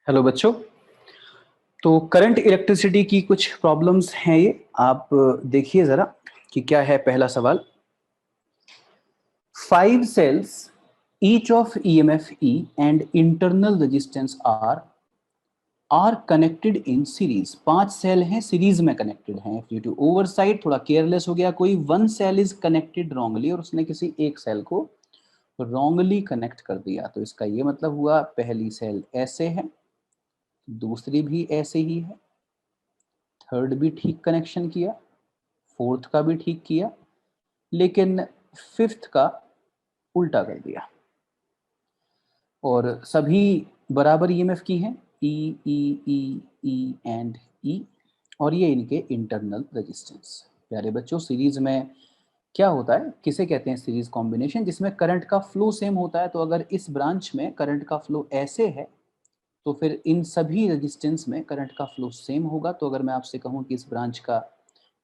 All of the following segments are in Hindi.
हेलो बच्चों। तो करंट इलेक्ट्रिसिटी की कुछ प्रॉब्लम्स हैं, ये आप देखिए जरा कि क्या है। पहला सवाल, 5 cells each of EMF E and internal resistance R connected in series. 5 cell हैं, सीरीज में कनेक्टेड हैं। ड्यू टू ओवरसाइट, थोड़ा केयरलेस हो गया कोई, 1 सेल इज कनेक्टेड रॉन्गली और उसने किसी एक सेल को रॉन्गली कनेक्ट कर दिया। तो इसका ये मतलब हुआ पहली सेल ऐसे है, दूसरी भी ऐसे ही है, थर्ड भी ठीक कनेक्शन किया, फोर्थ का भी ठीक किया, लेकिन फिफ्थ का उल्टा कर दिया। और सभी बराबर ईएमएफ की हैं, ई ई ई ई एंड ई, और ये इनके इंटरनल रेजिस्टेंस। प्यारे बच्चों, सीरीज में क्या होता है, किसे कहते हैं सीरीज कॉम्बिनेशन, जिसमें करंट का फ्लो सेम होता है। तो अगर इस ब्रांच में करंट का फ्लो ऐसे है तो फिर इन सभी रेजिस्टेंस में करंट का फ्लो सेम होगा। तो अगर मैं आपसे कहूं कि इस ब्रांच का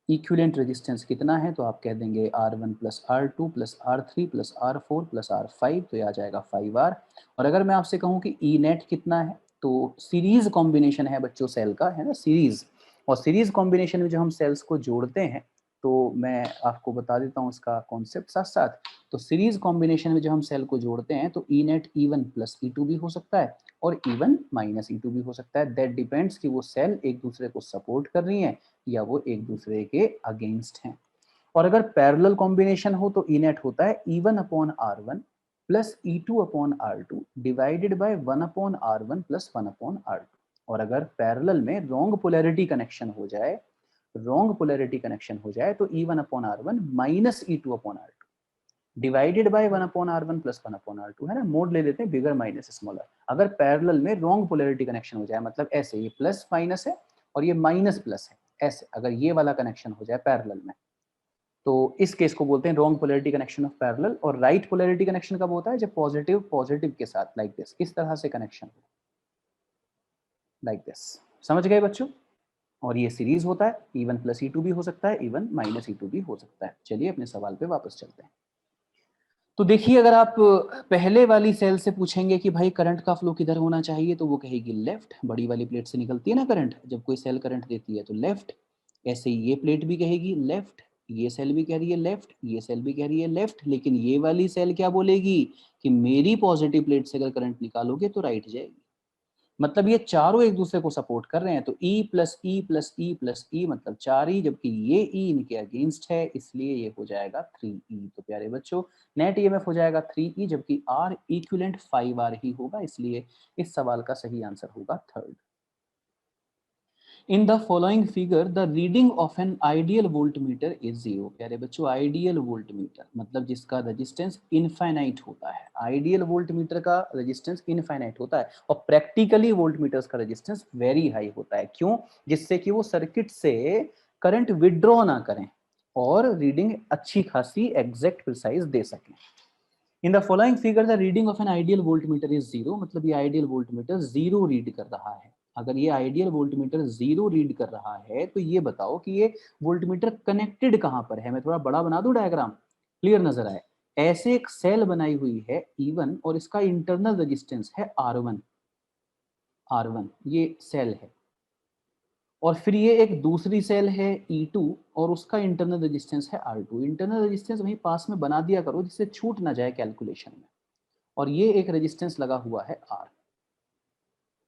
इक्विवेलेंट रेजिस्टेंस कितना है, तो आप कह देंगे R1 plus R2 plus R3 plus R4 plus R5, तो ये आ जाएगा 5R। और अगर मैं आपसे कहूं कि ई नेट कितना है, तो सीरीज कॉम्बिनेशन है बच्चों सेल का, है ना, सीरीज। और सीरीज कॉम्बिनेशन में जो हम सेल्स को जोड़ते हैं, तो मैं आपको बता देता हूँ इसका कॉन्सेप्ट साथ साथ। तो सीरीज कॉम्बिनेशन में जो हम सेल को जोड़ते हैं, तो E net E1 plus E2 भी हो सकता है और E1 माइनस E2 भी हो सकता है। दैट डिपेंड्स कि वो सेल एक दूसरे को सपोर्ट कर रही हैं या वो एक दूसरे के अगेंस्ट हैं। और अगर पैरेलल कॉम्बिनेशन हो तो ई नेट होता है E1 upon R1 plus E2 upon R2 divided by 1 upon R1 plus 1 upon R2। और अगर पैरेलल में रॉन्ग पोलैरिटी कनेक्शन हो जाए, तो E1 upon R1 minus E2 upon R2 divided by 1 upon R1 plus 1 upon R2, है ना, मोड ले लेते हैं बिगर माइनस स्मॉलर। अगर पैरेलल में रॉन्ग पोलैरिटी कनेक्शन हो जाए, मतलब ऐसे ये प्लस माइनस है और ये माइनस प्लस है, ऐसे अगर ये वाला कनेक्शन हो जाए पैरेलल में, तो इस केस को बोलते हैं wrong polarity connection of parallel. और राइट पोलैरिटी कनेक्शन कब होता है, जब पॉजिटिव पॉजिटिव के साथ लाइक दिस, इस तरह से कनेक्शन हो, लाइक दिस। समझ गए बच्चों? और ये सीरीज होता है, E1 प्लस E2 भी हो सकता है, E1 माइनस E2 भी हो सकता है। चलिए अपने सवाल पे वापस चलते हैं। तो देखिए, अगर आप पहले वाली सेल से पूछेंगे कि भाई करंट का फ्लो किधर होना चाहिए, तो वो कहेगी लेफ्ट। बड़ी वाली प्लेट से निकलती है ना करंट, जब कोई सेल करंट देती है तो लेफ्ट। ऐसे ये प्लेट भी कहेगी लेफ्ट, ये सेल भी कह रही है लेफ्ट, ये सेल भी कह रही है लेफ्ट। लेकिन ये वाली सेल क्या बोलेगी कि मेरी पॉजिटिव प्लेट से अगर करंट निकालोगे तो राइट जाएगी। मतलब ये चारों एक दूसरे को सपोर्ट कर रहे हैं। तो E plus E plus E plus E मतलब 4E, जबकि ये E इनके अगेंस्ट है, इसलिए ये हो जाएगा 3E। तो प्यारे बच्चों, नेट ईएमएफ हो जाएगा 3E, जबकि R इक्विवेलेंट 5R ही होगा, इसलिए इस सवाल का सही आंसर होगा third. In the following figure the reading of an ideal voltmeter is 0। प्यारे बच्चों, आइडियल वोल्टमीटर मतलब जिसका रेजिस्टेंस इनफाइनाइट होता है। आइडियल वोल्टमीटर का रेजिस्टेंस इनफाइनाइट होता है और प्रैक्टिकली वोल्टमीटर्स का रेजिस्टेंस वेरी हाई होता है। क्यों? जिससे कि वो सर्किट से करंट विड्रॉ ना करें और रीडिंग अच्छी खासी एग्जैक्ट प्रिसाइज दे सकें। In the following figure the reading of an ideal voltmeter is 0। मतलब ये आइडियल वोल्टमीटर 0 रीड कर रहा है। अगर ये आइडियल वोल्टमीटर 0 रीड कर रहा है, तो ये बताओ कि ये वोल्टमीटर कनेक्टेड कहां पर है। मैं थोड़ा बड़ा बना दूं डायग्राम, क्लियर नजर आए। ऐसे एक सेल बनाई हुई है E1 और इसका इंटरनल रेजिस्टेंस है R1 ये सेल है। और फिर ये एक दूसरी सेल है E2 और उसका इंटरनल रेजिस्टेंस है R2। इंटरनल रेजिस्टेंस वहीं पास में बना दिया करो जिससे छूट ना जाए कैलकुलेशन में। और ये एक रेजिस्टेंस लगा हुआ है R।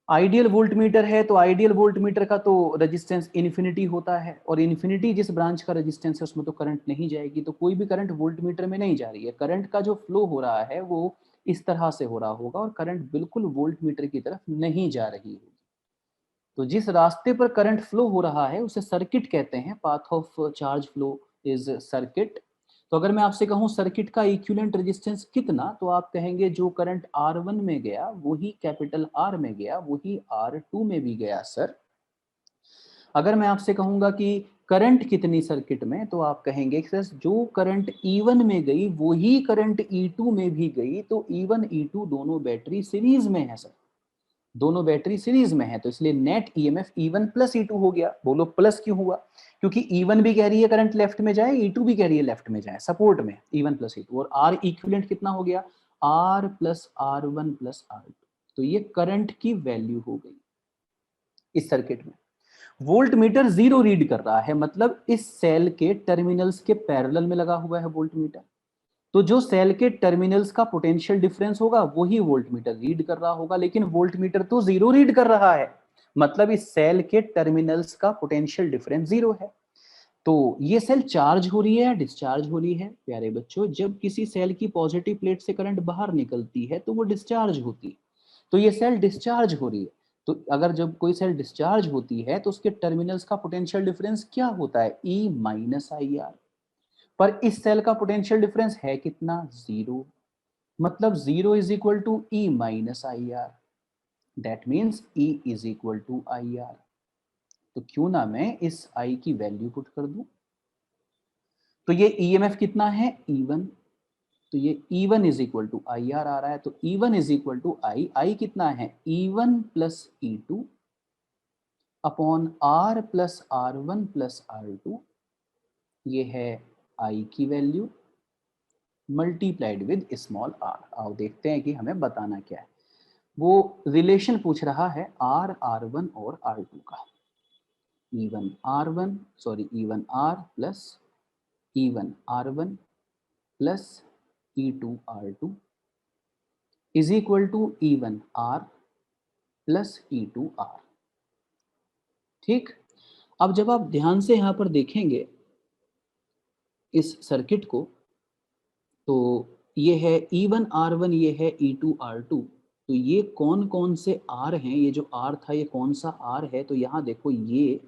आइडियल वोल्टमीटर है तो आइडियल वोल्टमीटर का तो रेजिस्टेंस इन्फिनिटी होता है, और इन्फिनिटी जिस ब्रांच का रेजिस्टेंस है उसमें तो करंट नहीं जाएगी। तो कोई भी करंट वोल्टमीटर में नहीं जा रही है। करंट का जो फ्लो हो रहा है वो इस तरह से हो रहा होगा और करंट बिल्कुल वोल्टमीटर की तरफ नहीं जा रही होगी। तो जिस रास्ते पर करंट फ्लो हो रहा है उसे सर्किट कहते हैं। Path of charge flow is circuit. तो अगर मैं आपसे कहूं सर्किट का इक्विवेलेंट रेजिस्टेंस कितना, तो आप कहेंगे जो करंट R1 में गया वही कैपिटल R में गया, वही R2 में भी गया सर। अगर मैं आपसे कहूंगा कि करंट कितनी सर्किट में, तो आप कहेंगे सर जो करंट E1 में गई वही करंट E2 में भी गई। तो E1 E2 दोनों बैटरी सीरीज में है सर, दोनों बैटरी सीरीज में है, तो इसलिए net EMF E1 plus E2 हो गया। बोलो प्लस क्यों हुआ? क्योंकि E1 भी कह रही है करंट लेफ्ट में जाए, E2 भी कह रही है लेफ्ट में जाए, सपोर्ट में E1 प्लस E2। और R इक्विवेलेंट कितना हो गया? R plus R1 plus R2। तो ये करंट की वैल्यू हो गई। इस सर्किट में। वोल्ट मीटर 0 रीड कर रहा है, मतलब इस सेल के टर्मिनल्स के पैरेलल में लगा हुआ है वोल्ट मीटर। तो जो सेल के टर्मिनल्स का पोटेंशियल डिफरेंस होगा वही वोल्ट मीटर रीड कर रहा होगा, लेकिन वोल्ट मीटर तो 0 रीड कर रहा है, मतलब इस सेल के टर्मिनल्स का पोटेंशियल डिफरेंस 0 है। तो ये सेल चार्ज हो रही है या डिस्चार्ज हो रही है प्यारे बच्चों? जब किसी सेल की पॉजिटिव प्लेट से करंट बाहर निकलती है तो वो डिस्चार्ज होती है, तो ये सेल डिस्चार्ज हो रही है। तो अगर जब कोई सेल डिस्चार्ज होती है तो उसके टर्मिनल्स का पोटेंशियल डिफरेंस क्या होता है? E minus I are. पर इस सेल का पोटेंशियल डिफरेंस है कितना? 0। मतलब 0 is equal to E minus I R, that means E is equal to I R. तो क्यों ना मैं इस I की वैल्यू पुट कर दूं। तो ये EMF कितना है? E1। तो ये E1 is equal to I R आ रहा है, तो E1 इज इक्वल टू आई कितना है? E1 plus E2 upon R plus R1 plus R2, ये है I की value multiplied with small r। आओ देखते हैं कि हमें बताना क्या है। वो रिलेशन पूछ रहा है R1 और R2 का। E1 R plus E1 R1 plus E2 R2 is equal to E1 R plus E2 R। ठीक, अब जब आप ध्यान से यहां पर देखेंगे इस सर्किट को, तो ये है E1 R1, ये है E2 R2। तो ये कौन कौन से R हैं? ये जो R था ये कौन सा R है? तो यहाँ देखो, ये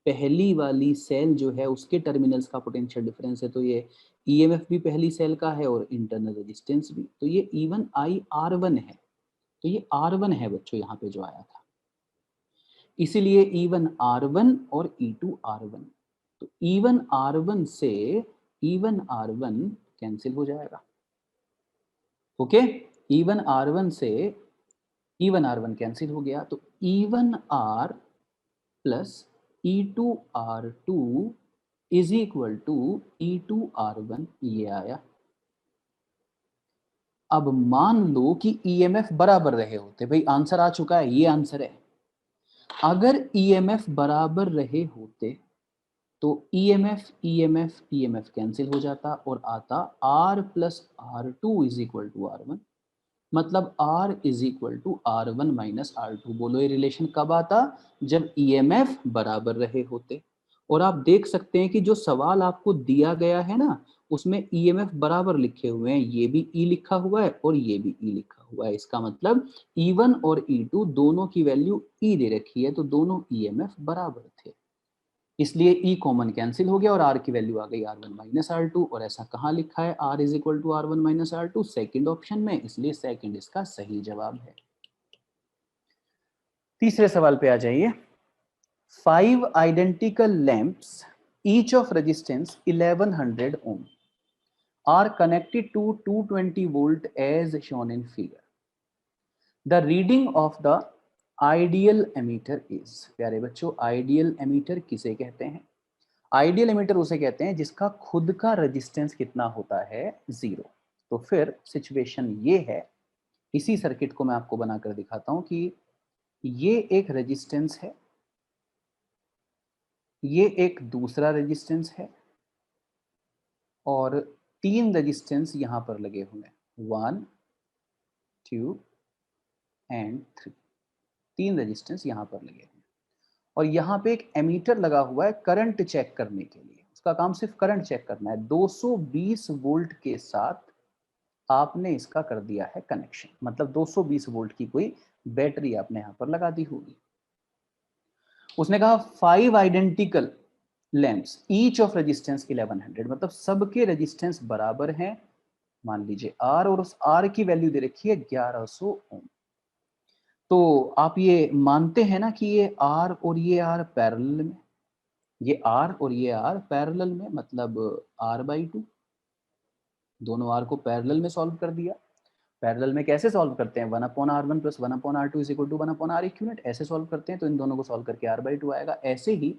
पहली वाली सेल जो है उसके टर्मिनल्स का पोटेंशियल डिफरेंस है, तो ये EMF भी पहली सेल का है और इंटरनल रेजिस्टेंस भी। तो ये E1 I R1 है, तो ये R1 है बच्चों यहाँ पे जो आया था, इसीलिए E1 R1 और E2 R1। तो E1 R1 से E1 R1 कैंसिल हो जाएगा। ओके, E1 R1 से E1 R1 कैंसिल हो गया, तो E1 R plus E2 R2 is equal to E2 R1, ये आया। अब मान लो कि EMF बराबर रहे होते, भाई आंसर आ चुका है, ये आंसर है। अगर EMF बराबर रहे होते तो EMF कैंसिल हो जाता और आता R plus R2 is equal to R1, मतलब R is equal to R1 minus R2। बोलो ये रिलेशन कब आता? जब EMF बराबर रहे होते। और आप देख सकते हैं कि जो सवाल आपको दिया गया है ना, उसमें EMF बराबर लिखे हुए हैं, ये भी E लिखा हुआ है और ये भी E लिखा हुआ है। इसका मतलब E1 और E2 दोनों की वैल्यू E दे रखी है, तो दोनों EMF बराबर थे, इसलिए E कॉमन कैंसिल हो गया और R की वैल्यू आ गई R1 माइनस R2। और ऐसा कहाँ लिखा है R is equal to R1 minus R2? Second option में, इसलिए सेकेंड इसका सही जवाब है। तीसरे सवाल पे आ जाइए। 5 identical lamps each of resistance 1100 ohm are connected to 220 volt as shown in figure. The reading of the ideal emitter is, प्यारे बच्चों आइडियल एमीटर किसे कहते हैं? आइडियल एमीटर उसे कहते हैं जिसका खुद का रेजिस्टेंस कितना होता है? 0। तो फिर सिचुएशन ये है, इसी सर्किट को मैं आपको बनाकर दिखाता हूं कि ये एक रेजिस्टेंस है, ये एक दूसरा रेजिस्टेंस है और 3 रेजिस्टेंस यहां पर लगे हुए हैं, 1 2 एंड 3। 3 रेजिस्टेंस यहां पर लगे हुए हैं और यहाँ पे एक एमीटर लगा हुआ है करंट चेक करने के लिए। उसका काम सिर्फ करंट चेक करना है। 220 वोल्ट के साथ आपने इसका कर दिया है कनेक्शन, मतलब 220 वोल्ट की कोई बैटरी आपने यहां पर लगा दी होगी। उसने कहा 5 identical lamps each of resistance 1100, मतलब सबके रेजिस्टेंस बराबर हैं। मान लीजिए R, और उस R की वैल्यू दे रखी है 1100 ओम। तो आप ये मानते हैं ना कि ये R और ये R पैरेलल में, ये R और ये R पैरेलल में, मतलब R/2। दोनों R को पैरेलल में सॉल्व कर दिया। पैरेलल में कैसे सॉल्व करते हैं? 1/R1 plus 1/R2 is equal to 1/R equivalent, ऐसे सॉल्व करते हैं। तो इन दोनों को सॉल्व करके R/2 आएगा। ऐसे ही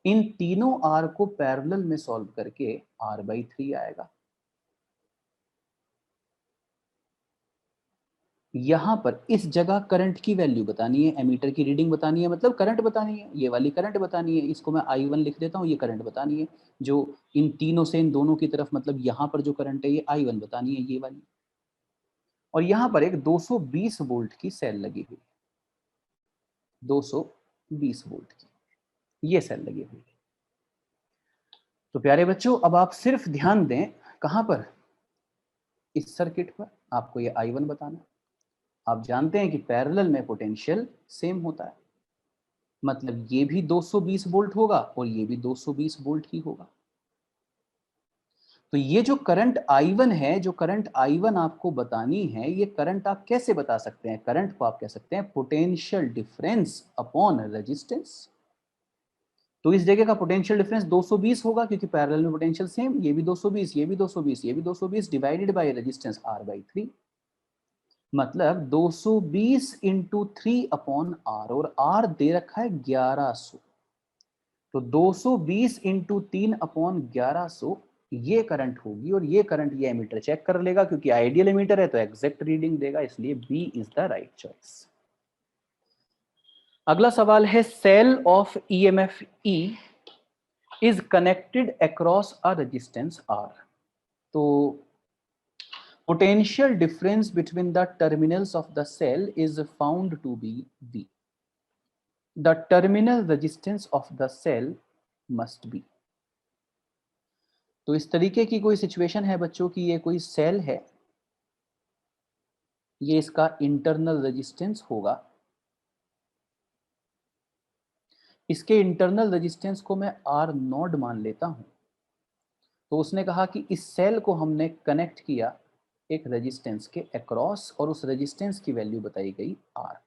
इन तीनों R को पैरेलल में सॉल्व करके R/3 आएगा। यहां पर इस जगह करंट की वैल्यू बतानी है, एमीटर की रीडिंग बतानी है, मतलब करंट बतानी है, ये वाली करंट बतानी है। इसको मैं I1 लिख देता हूँ, ये करंट बतानी है जो इन तीनों से इन दोनों की तरफ, मतलब यहाँ पर जो करंट है ये I1 बतानी है, ये वाली। और यहाँ पर एक 220 वोल्ट की सेल लगी हुई है, 220 वोल्ट की ये सेल लगी हुई है। तो प्यारे बच्चों, अब आप सिर्फ ध्यान दें कहां पर, इस सर्किट पर। आपको ये I1 बताना है। आप जानते हैं कि पैरेलल में पोटेंशियल सेम होता है, मतलब ये भी 220 वोल्ट होगा और ये भी 220 वोल्ट ही होगा। तो ये जो करंट I1 है, जो करंट I1 आपको बतानी है, ये करंट आप कैसे बता सकते हैं? करंट को आप कह सकते हैं पोटेंशियल डिफरेंस अपॉन रेजिस्टेंस। तो इस जगह का पोटेंशियल डिफरेंस 220 होगा क्योंकि पैरेलल में पोटेंशियल सेम, ये भी 220, ये भी 220, ये भी 220 डिवाइडेड बाय रेजिस्टेंस R/3। मतलब 220 इंटू 3 अपॉन R, और R दे रखा है 1100। तो 220 इंटू 3 अपॉन 1100 ये करंट होगी, और ये करंट ये एमीटर चेक कर लेगा क्योंकि आइडियल एमीटर है तो एग्जैक्ट रीडिंग देगा, इसलिए B is the right choice. अगला सवाल है, cell of EMF E is connected across a resistance R. तो potential difference between the terminals of the cell is found to be V. The terminal resistance of the cell must be। तो इस तरीके की कोई सिचुएशन है बच्चों की, ये कोई सेल है, ये इसका इंटरनल रेजिस्टेंस होगा। इसके इंटरनल रेजिस्टेंस को मैं आर नॉट मान लेता हूं। तो उसने कहा कि इस सेल को हमने कनेक्ट किया एक रेजिस्टेंस के अक्रॉस, और उस रेजिस्टेंस की वैल्यू बताई गई R.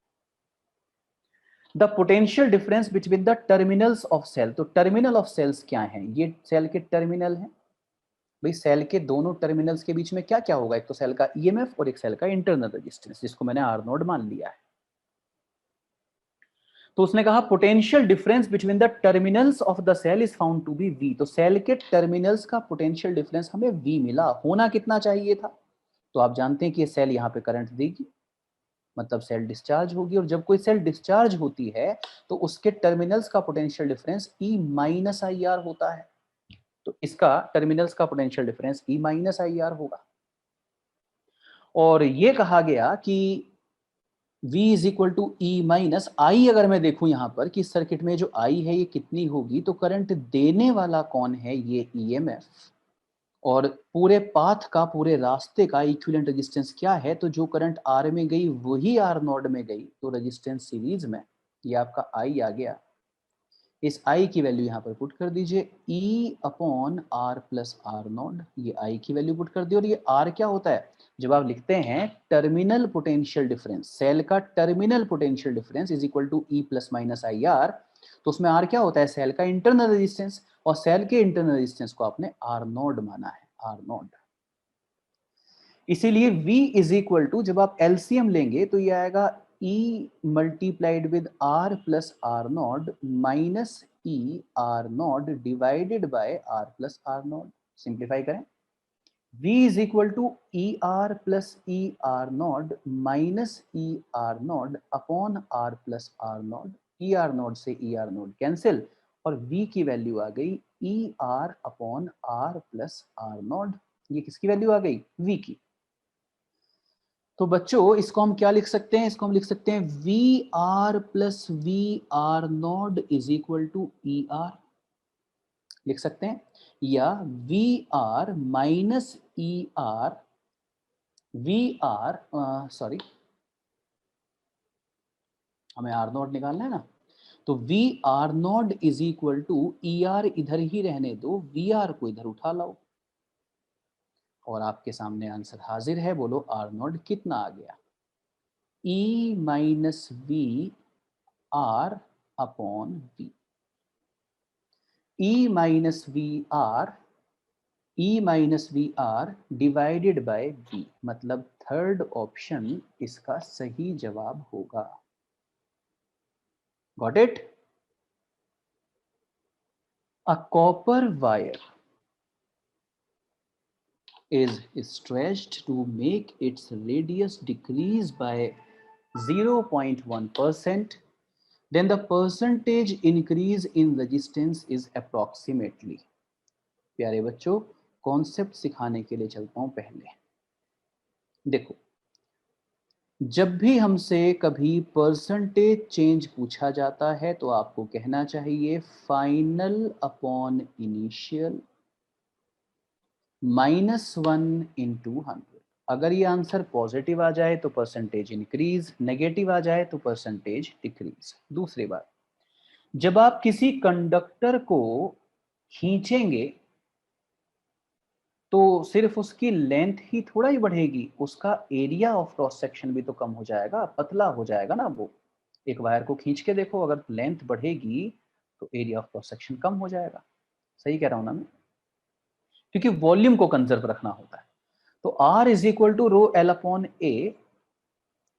The potential difference between the terminals of cell. तो टर्मिनल ऑफ सेल्स क्या हैं? ये सेल के टर्मिनल हैं। भाई सेल के दोनों टर्मिनल्स के बीच में क्या क्या होगा? एक तो सेल का ईएमएफ और एक सेल का इंटरनल रेजिस्टेंस, जिसको मैंने आर नोड मान लिया है। तो उसने कहा potential difference between the terminals of the cell is found to be V. तो सेल के टर्मिनल्स का पोटेंशियल डिफरेंस हमें वी मिला। होना कितना चाहिए था? तो आप जानते हैं कि ये सेल यहां पे करंट देगी, मतलब सेल डिस्चार्ज होगी, और जब कोई सेल डिस्चार्ज होती है तो उसके टर्मिनल्स का potential difference E minus I R होता है। तो इसका टर्मिनल्स का potential difference E minus I R होगा। और ये कहा गया कि V is equal to E minus I. अगर मैं देखूं यहां पर कि सर्किट में जो I है ये कितनी होगी, तो करंट देने वाला कौन है? ये ईएमएफ। और पूरे पाथ का, पूरे रास्ते का इक्विवेलेंट रेजिस्टेंस क्या है? तो जो करंट आर में गई वही आर नोड में गई, तो रेजिस्टेंस सीरीज में ये आपका आई आ गया। इस आई की वैल्यू यहाँ पर पुट कर दीजिए, E upon R plus R naught. ये आई की वैल्यू पुट कर दी। और ये आर क्या होता है? जब आप लिखते हैं टर्मिनल पोटेंशियल डिफरेंस, सेल का terminal potential difference is equal to E plus minus I R, तो उसमें आर क्या होता है? सेल का इंटरनल रेजिस्टेंस। और सेल के इंटरनल रेजिस्टेंस को आपने आर नोड माना है, आर नोड। इसीलिए V इज इक्वल टू, जब आप एलसीएम लेंगे तो ये आएगा E multiplied with R plus R naught minus E R naught divided by R plus R naught. Simplify करें, V is equal to E R plus E R naught minus E R naught upon R plus R naught. E R naught से ई आर नॉट कैंसिल, और V की वैल्यू आ गई E R upon R plus R naught. ये किसकी वैल्यू आ गई? V की। तो बच्चों इसको हम क्या लिख सकते हैं? इसको हम लिख सकते हैं V R plus V R naught is equal to E R, लिख सकते हैं। या V R minus E R, V R sorry, हमें आर नॉट निकालना है ना, तो V R naught is equal to E R इधर ही रहने दो, वी आर को इधर उठा लाओ, और आपके सामने आंसर हाजिर है। बोलो आर नॉट कितना आ गया? E minus V R upon V. E minus V R, E minus V R divided by V, मतलब थर्ड ऑप्शन इसका सही जवाब होगा। Got it? A copper wire is stretched to make its radius decrease by 0.1%, then the percentage increase in resistance is approximately. प्यारे बच्चों, कॉन्सेप्ट सिखाने के लिए चलता हूं। पहले देखो, जब भी हमसे कभी परसेंटेज चेंज पूछा जाता है तो आपको कहना चाहिए फाइनल अपॉन इनिशियल -1 इंटू 100। अगर ये आंसर पॉजिटिव आ जाए तो परसेंटेज इंक्रीज, नेगेटिव आ जाए तो परसेंटेज डिक्रीज। दूसरी बात, जब आप किसी कंडक्टर को खींचेंगे तो सिर्फ उसकी लेंथ ही थोड़ा ही बढ़ेगी, उसका एरिया ऑफ क्रॉस सेक्शन भी तो कम हो जाएगा, पतला हो जाएगा ना। वो एक वायर को खींच के देखो, अगर लेंथ बढ़ेगी तो एरिया ऑफ क्रॉस सेक्शन कम हो जाएगा। सही कह रहा हूं ना मैं? क्योंकि वॉल्यूम को कंजर्व रखना होता है। तो R is equal to rho L upon A.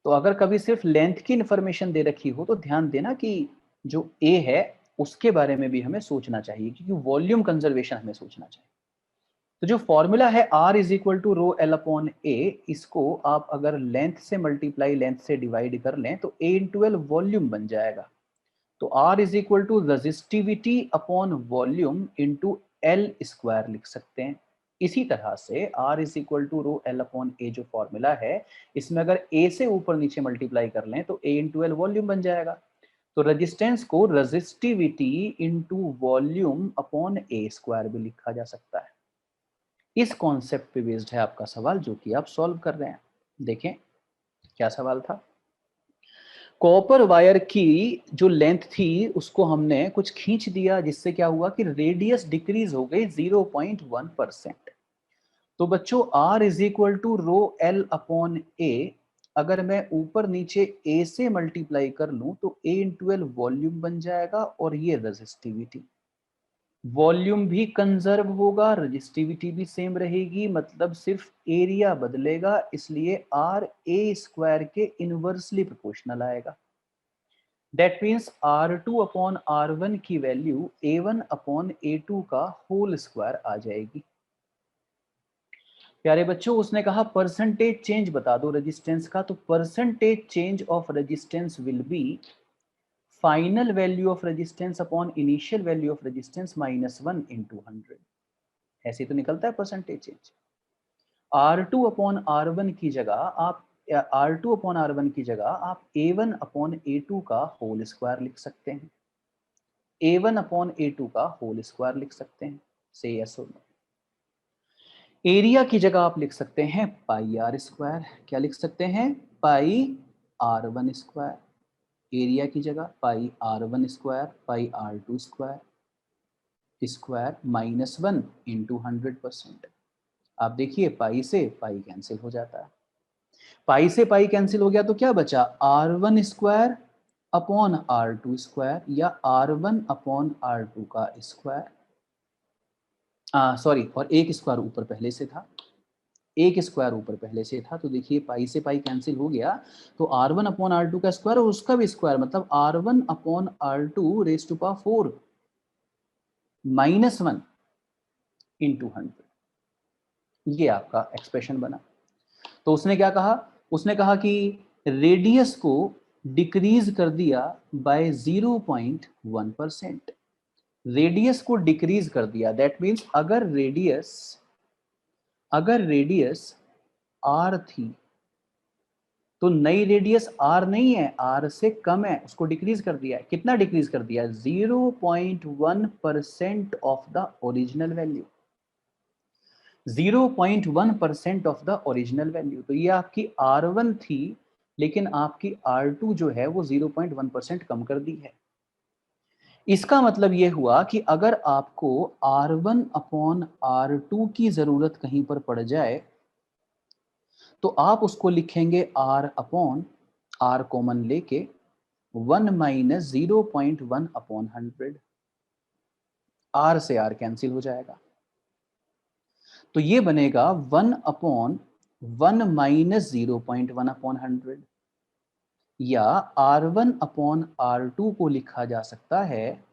तो अगर कभी सिर्फ लेंथ की इंफॉर्मेशन दे रखी हो तो ध्यान देना कि जो ए है उसके बारे में भी हमें सोचना चाहिए, क्योंकि वॉल्यूम कंजर्वेशन हमें सोचना चाहिए। तो जो फॉर्मूला है R is equal to rho L upon A, इसको आप अगर लेंथ से मल्टीप्लाई, लेंथ से डिवाइड कर लें तो A इंटू एल वॉल्यूम बन जाएगा। तो R is equal to resistivity upon volume into L square लिख सकते हैं। इसी तरह से R is equal to rho L upon A जो फॉर्मूला है, इसमें अगर A से ऊपर नीचे मल्टीप्लाई कर लें तो A इंटू एल वॉल्यूम बन जाएगा। तो रेजिस्टेंस को रजिस्टिविटी इंटू वॉल्यूम अपॉन ए स्क्वायर भी लिखा जा सकता है। इस कॉन्सेप्ट पे बेस्ड है आपका सवाल जो कि आप सॉल्व कर रहे हैं। देखें क्या सवाल था। कॉपर वायर की जो लेंथ थी उसको हमने कुछ खींच दिया, जिससे क्या हुआ कि रेडियस डिक्रीज हो गई 0.1%। तो बच्चों R is equal to rho L upon A, अगर मैं ऊपर नीचे A से मल्टीप्लाई कर लूं तो A इंटू एल वॉल्यूम बन जाएगा और ये रेजिस्टिविटी। वॉल्यूम भी कंजर्व होगा, रजिस्टिविटी भी सेम रहेगी, मतलब सिर्फ एरिया बदलेगा, इसलिए R A स्क्वायर के इनवर्सली प्रोपोर्शनल आएगा। That means R2 upon R1 की वैल्यू A1 अपॉन A2 का होल स्क्वायर आ जाएगी। प्यारे बच्चों, उसने कहा परसेंटेज चेंज बता दो रेजिस्टेंस का, तो percentage change of resistance will be final value of resistance upon initial value of resistance -1 into 100। ऐसे तो निकलता है percentage change. R2 upon R1 की जगह आप R2 अपॉन R1 की जगह आप A1 अपॉन A2 का होल स्क्वायर लिख सकते हैं। A1 अपॉन A2 का होल स्क्वायर लिख सकते हैं। से यस और नो। एरिया की जगह आप लिख सकते हैं पाई आर स्क्वायर। क्या लिख सकते हैं? पाई R1 स्क्वायर। एरिया की जगह पाई R1 square pi R2 square square -1 into 100%। आप देखिए पाई से पाई कैंसिल हो जाता है। पाई से पाई कैंसिल हो गया तो क्या बचा? R1 square upon R2 square या R1 अपॉन R2 का स्क्वायर। सॉरी, और एक स्क्वायर ऊपर पहले से था, एक स्क्वायर ऊपर पहले से था। तो देखिए पाई से पाई कैंसिल हो गया तो R1 अपॉन R2 का स्क्वायर और उसका भी स्क्वायर, मतलब R1 upon R2 raise to power 4 -1 into 100। ये आपका एक्सप्रेशन बना। तो उसने क्या कहा? उसने कहा कि रेडियस को डिक्रीज कर दिया बाय 0.1%। रेडियस को डिक्रीज कर दिया, दैट मीन्स अगर रेडियस R थी तो नई रेडियस R नहीं है, R से कम है, उसको डिक्रीज कर दिया है। कितना डिक्रीज कर दिया? 0.1% of the original value. 0.1% of the original value. तो ये आपकी R1 थी, लेकिन आपकी R2 जो है वो 0.1% कम कर दी है। इसका मतलब ये हुआ कि अगर आपको R1 अपॉन R2 की जरूरत कहीं पर पड़ जाए तो आप उसको लिखेंगे R अपॉन R कॉमन लेके 1 माइनस 0.1 अपॉन 100। R से R कैंसिल हो जाएगा तो ये बनेगा 1 अपॉन 1 माइनस 0.1 अपॉन 100, या R1 अपॉन R2 को लिखा जा सकता है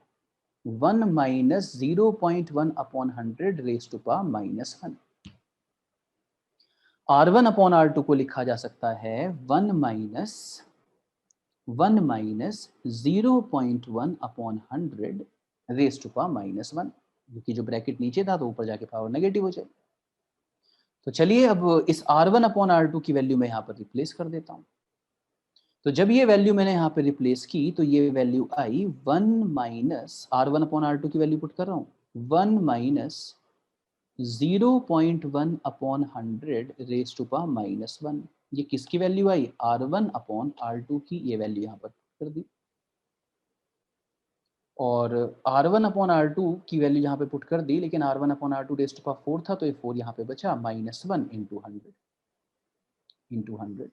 1 minus 0.1 upon 100 raise to power -1। R1 upon R2 को लिखा जा सकता है 1 minus 0.1 upon 100 raise to power -1, क्योंकि जो ब्रैकेट नीचे था तो ऊपर जाके पावर नेगेटिव हो जाए। तो चलिए अब इस R1 अपॉन R2 की वैल्यू मैं यहाँ पर रिप्लेस कर देता हूँ। तो जब ये वैल्यू मैंने यहाँ पे रिप्लेस की तो ये वैल्यू आई 1 माइनस R1 अपॉन R2 की वैल्यू पुट कर रहा हूँ 1 minus 0.1 upon 100 raise to power -1। ये किसकी वैल्यू आई? R1 अपॉन R2 की ये वैल्यू यहाँ पर कर दी। और R1 अपॉन R2 की वैल्यू यहाँ पे पुट कर दी, लेकिन R1 upon R2 raise to power 4 था तो ये 4 यहाँ पे बचा -1 इंटू 100।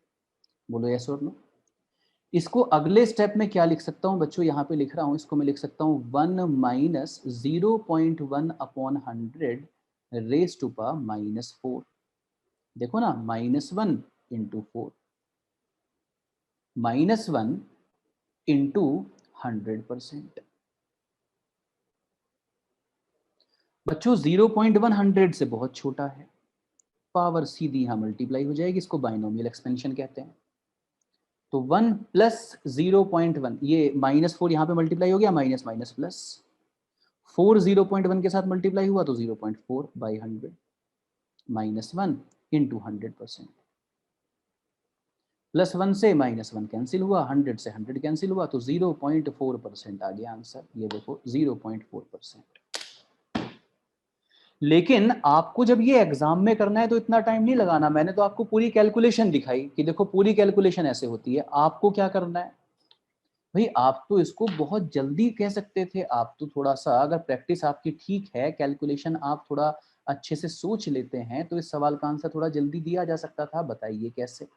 बोलो यस और नो। इसको अगले स्टेप में क्या लिख सकता हूँ बच्चों? यहाँ पे लिख रहा हूँ, इसको मैं लिख सकता हूँ 1 minus 0.1 upon 100 raise to power -4। देखो ना, -1 इंटू 4, -1 इंटू 100%। बच्चों 0.1 100 से बहुत छोटा है, पावर सीधी यहाँ मल्टीप्लाई हो जाएगी, इसको बाइनोमियल एक्सपेंशन कहते हैं। तो 1 प्लस 0.1, ये -4 यहाँ पे मल्टीप्लाई हो गया, माइनस माइनस प्लस 4 0.1 के साथ मल्टीप्लाई हुआ तो 0.4 बाई 100 -1 इंटू 100%। +1 से -1 कैंसिल हुआ, 100 से 100 कैंसिल हुआ, तो 0.4% आ गया आंसर। ये देखो 0.4%। लेकिन आपको जब ये एग्जाम में करना है तो इतना टाइम नहीं लगाना। मैंने तो आपको पूरी कैलकुलेशन दिखाई कि देखो पूरी कैलकुलेशन ऐसे होती है। आपको क्या करना है भाई? आप तो इसको बहुत जल्दी कह सकते थे। आप तो थोड़ा सा, अगर प्रैक्टिस आपकी ठीक है, कैलकुलेशन आप थोड़ा अच्छे से सोच लेते हैं, तो इस सवाल का आंसर थोड़ा जल्दी दिया जा सकता था। बताइए कैसे?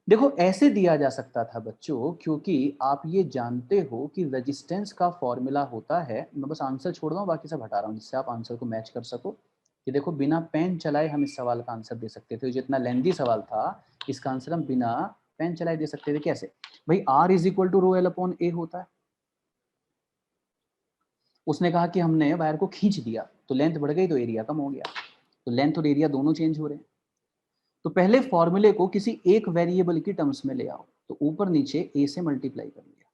देखो ऐसे दिया जा सकता था बच्चों, क्योंकि आप ये जानते हो कि रेजिस्टेंस का फॉर्मूला होता है। मैं बस आंसर छोड़ रहा हूँ, बाकी सब हटा रहा हूँ, जिससे आप आंसर को मैच कर सको। कि देखो बिना पेन चलाए हम इस सवाल का आंसर दे सकते थे। जितना लेंदी सवाल था, इसका आंसर हम बिना पेन चलाए दे सकते थे। कैसे भाई? R is equal to rho L upon A होता है। उसने कहा कि हमने वायर को खींच दिया तो लेंथ बढ़ गई तो एरिया कम हो गया। तो लेंथ और एरिया दोनों चेंज हो रहे हैं। तो पहले फॉर्मूले को किसी एक वेरिएबल की टर्म्स में ले आओ। तो ऊपर नीचे ए से मल्टीप्लाई कर लिया,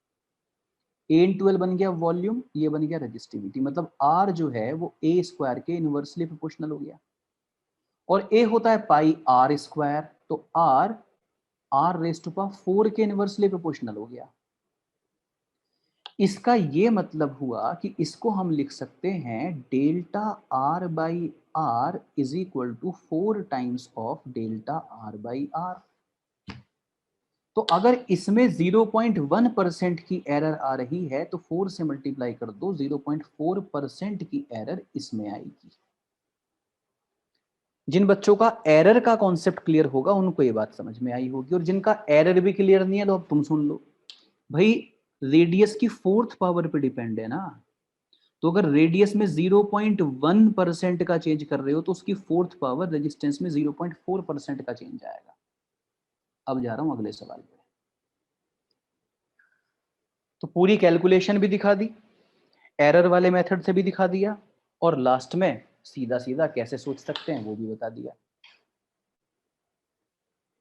ए इंटू एल बन गया वॉल्यूम, ये बन गया रजिस्टिविटी। मतलब आर जो है वो ए स्क्वायर के इनवर्सली प्रोपोर्शनल हो गया। और ए होता है पाई आर स्क्वायर, तो आर रेज टू पावर 4 के इनवर्सली प्रोपोर्शनल हो गया। इसका ये मतलब हुआ कि इसको हम लिख सकते हैं delta R by R is equal to 4 times of delta R by R. तो अगर इसमें 0.1% की एरर आ रही है तो 4 से मल्टीप्लाई कर दो, 0.4% की एरर इसमें आएगी। जिन बच्चों का एरर का कॉन्सेप्ट क्लियर होगा उनको ये बात समझ में आई होगी, और जिनका एरर भी क्लियर नहीं है तो अब तुम सुन लो भाई। रेडियस की 4th पावर पे डिपेंड है ना। तो अगर रेडियस में 0.1% का चेंज कर रहे हो तो उसकी 4th पावर रेजिस्टेंस में 0.4% का चेंज आएगा। अब जा रहा हूं अगले सवाल पे। तो पूरी कैलकुलेशन भी दिखा दी, एरर वाले मेथड से भी दिखा दिया, और लास्ट में सीधा सीधा कैसे सोच सकते हैं वो भी बता दिया।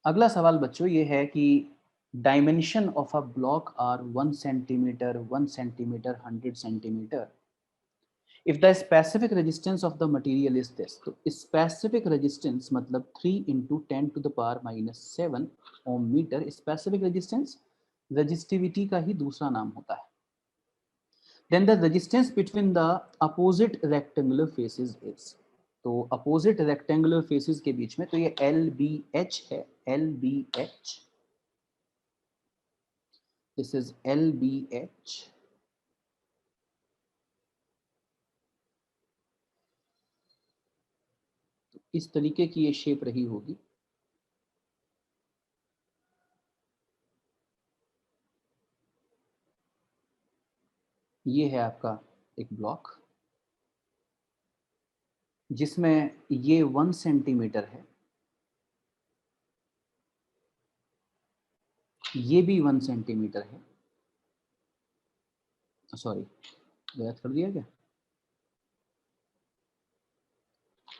अगला सवाल बच्चों ये है कि dimension of a block are 1 centimetre, 1 centimetre, 100 centimetre. If the specific resistance of the material is this. तो स्पेसिफिक रेजिस्टेंस मतलब 3 into 10 to the power -7 ohm metre. Specific resistance resistivity का ही दूसरा नाम होता है। Then the resistance between the opposite rectangular faces is। तो opposite rectangular faces के बीच में तो ये LBH है, LBH, this is LBH। तो इस तरीके की ये शेप रही होगी। ये है आपका एक ब्लॉक जिसमें ये 1 सेंटीमीटर है, ये भी 1 सेंटीमीटर है। सॉरी, गलत कर दिया क्या?